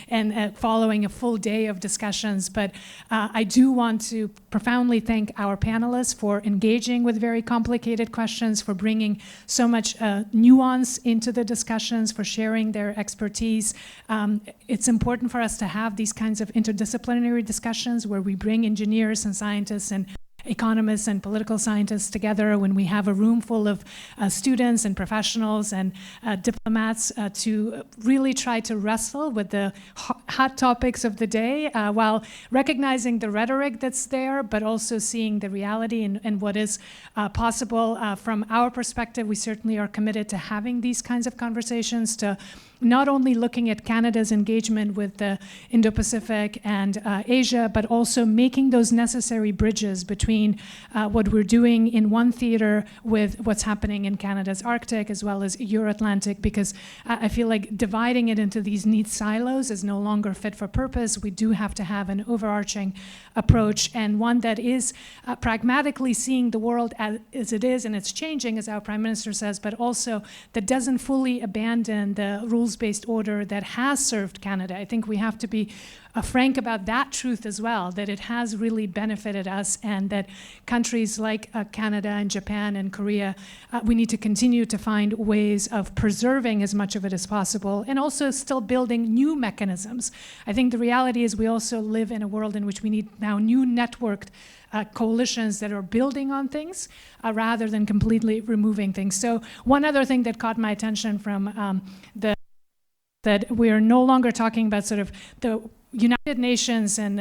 and following a full day of discussions, but I do want to profoundly thank our panelists for engaging with very complicated questions, for bringing so much nuance into the discussions, for sharing their expertise. It's important for us to have these kinds of interdisciplinary discussions where we bring engineers and scientists and economists and political scientists together, when we have a room full of students and professionals and diplomats to really try to wrestle with the hot topics of the day while recognizing the rhetoric that's there, but also seeing the reality and what is possible. From our perspective, we certainly are committed to having these kinds of conversations, to not only looking at Canada's engagement with the Indo-Pacific and Asia, but also making those necessary bridges between what we're doing in one theater with what's happening in Canada's Arctic as well as Euro-Atlantic, because I feel like dividing it into these neat silos is no longer fit for purpose. We do have to have an overarching approach, and one that is pragmatically seeing the world as it is, and it's changing, as our Prime Minister says, but also that doesn't fully abandon the rules-based order that has served Canada. I think we have to be frank about that truth as well, that it has really benefited us, and that countries like Canada and Japan and Korea, we need to continue to find ways of preserving as much of it as possible, and also still building new mechanisms. I think the reality is we also live in a world in which we need now new networked coalitions that are building on things rather than completely removing things. So one other thing that caught my attention from that we are no longer talking about sort of the United Nations and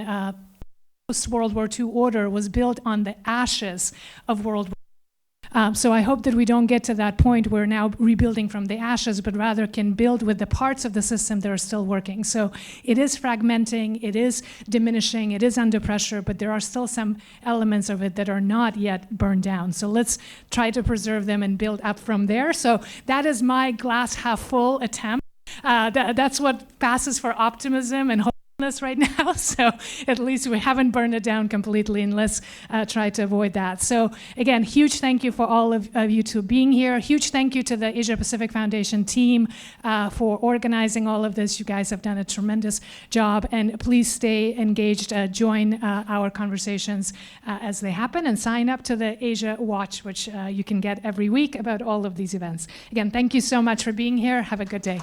post-World War II order was built on the ashes of World War II. So I hope that we don't get to that point where now rebuilding from the ashes, but rather can build with the parts of the system that are still working. So it is fragmenting, it is diminishing, it is under pressure, but there are still some elements of it that are not yet burned down. So let's try to preserve them and build up from there. So that is my glass half full attempt. That's what passes for optimism, and this right now, so at least we haven't burned it down completely, and let's try to avoid that. So again, huge thank you for all of you two being here. Huge thank you to the Asia Pacific Foundation team for organizing all of this. You guys have done a tremendous job, and please stay engaged, join our conversations as they happen, and sign up to the Asia Watch, which you can get every week about all of these events. Again, thank you so much for being here. Have a good day.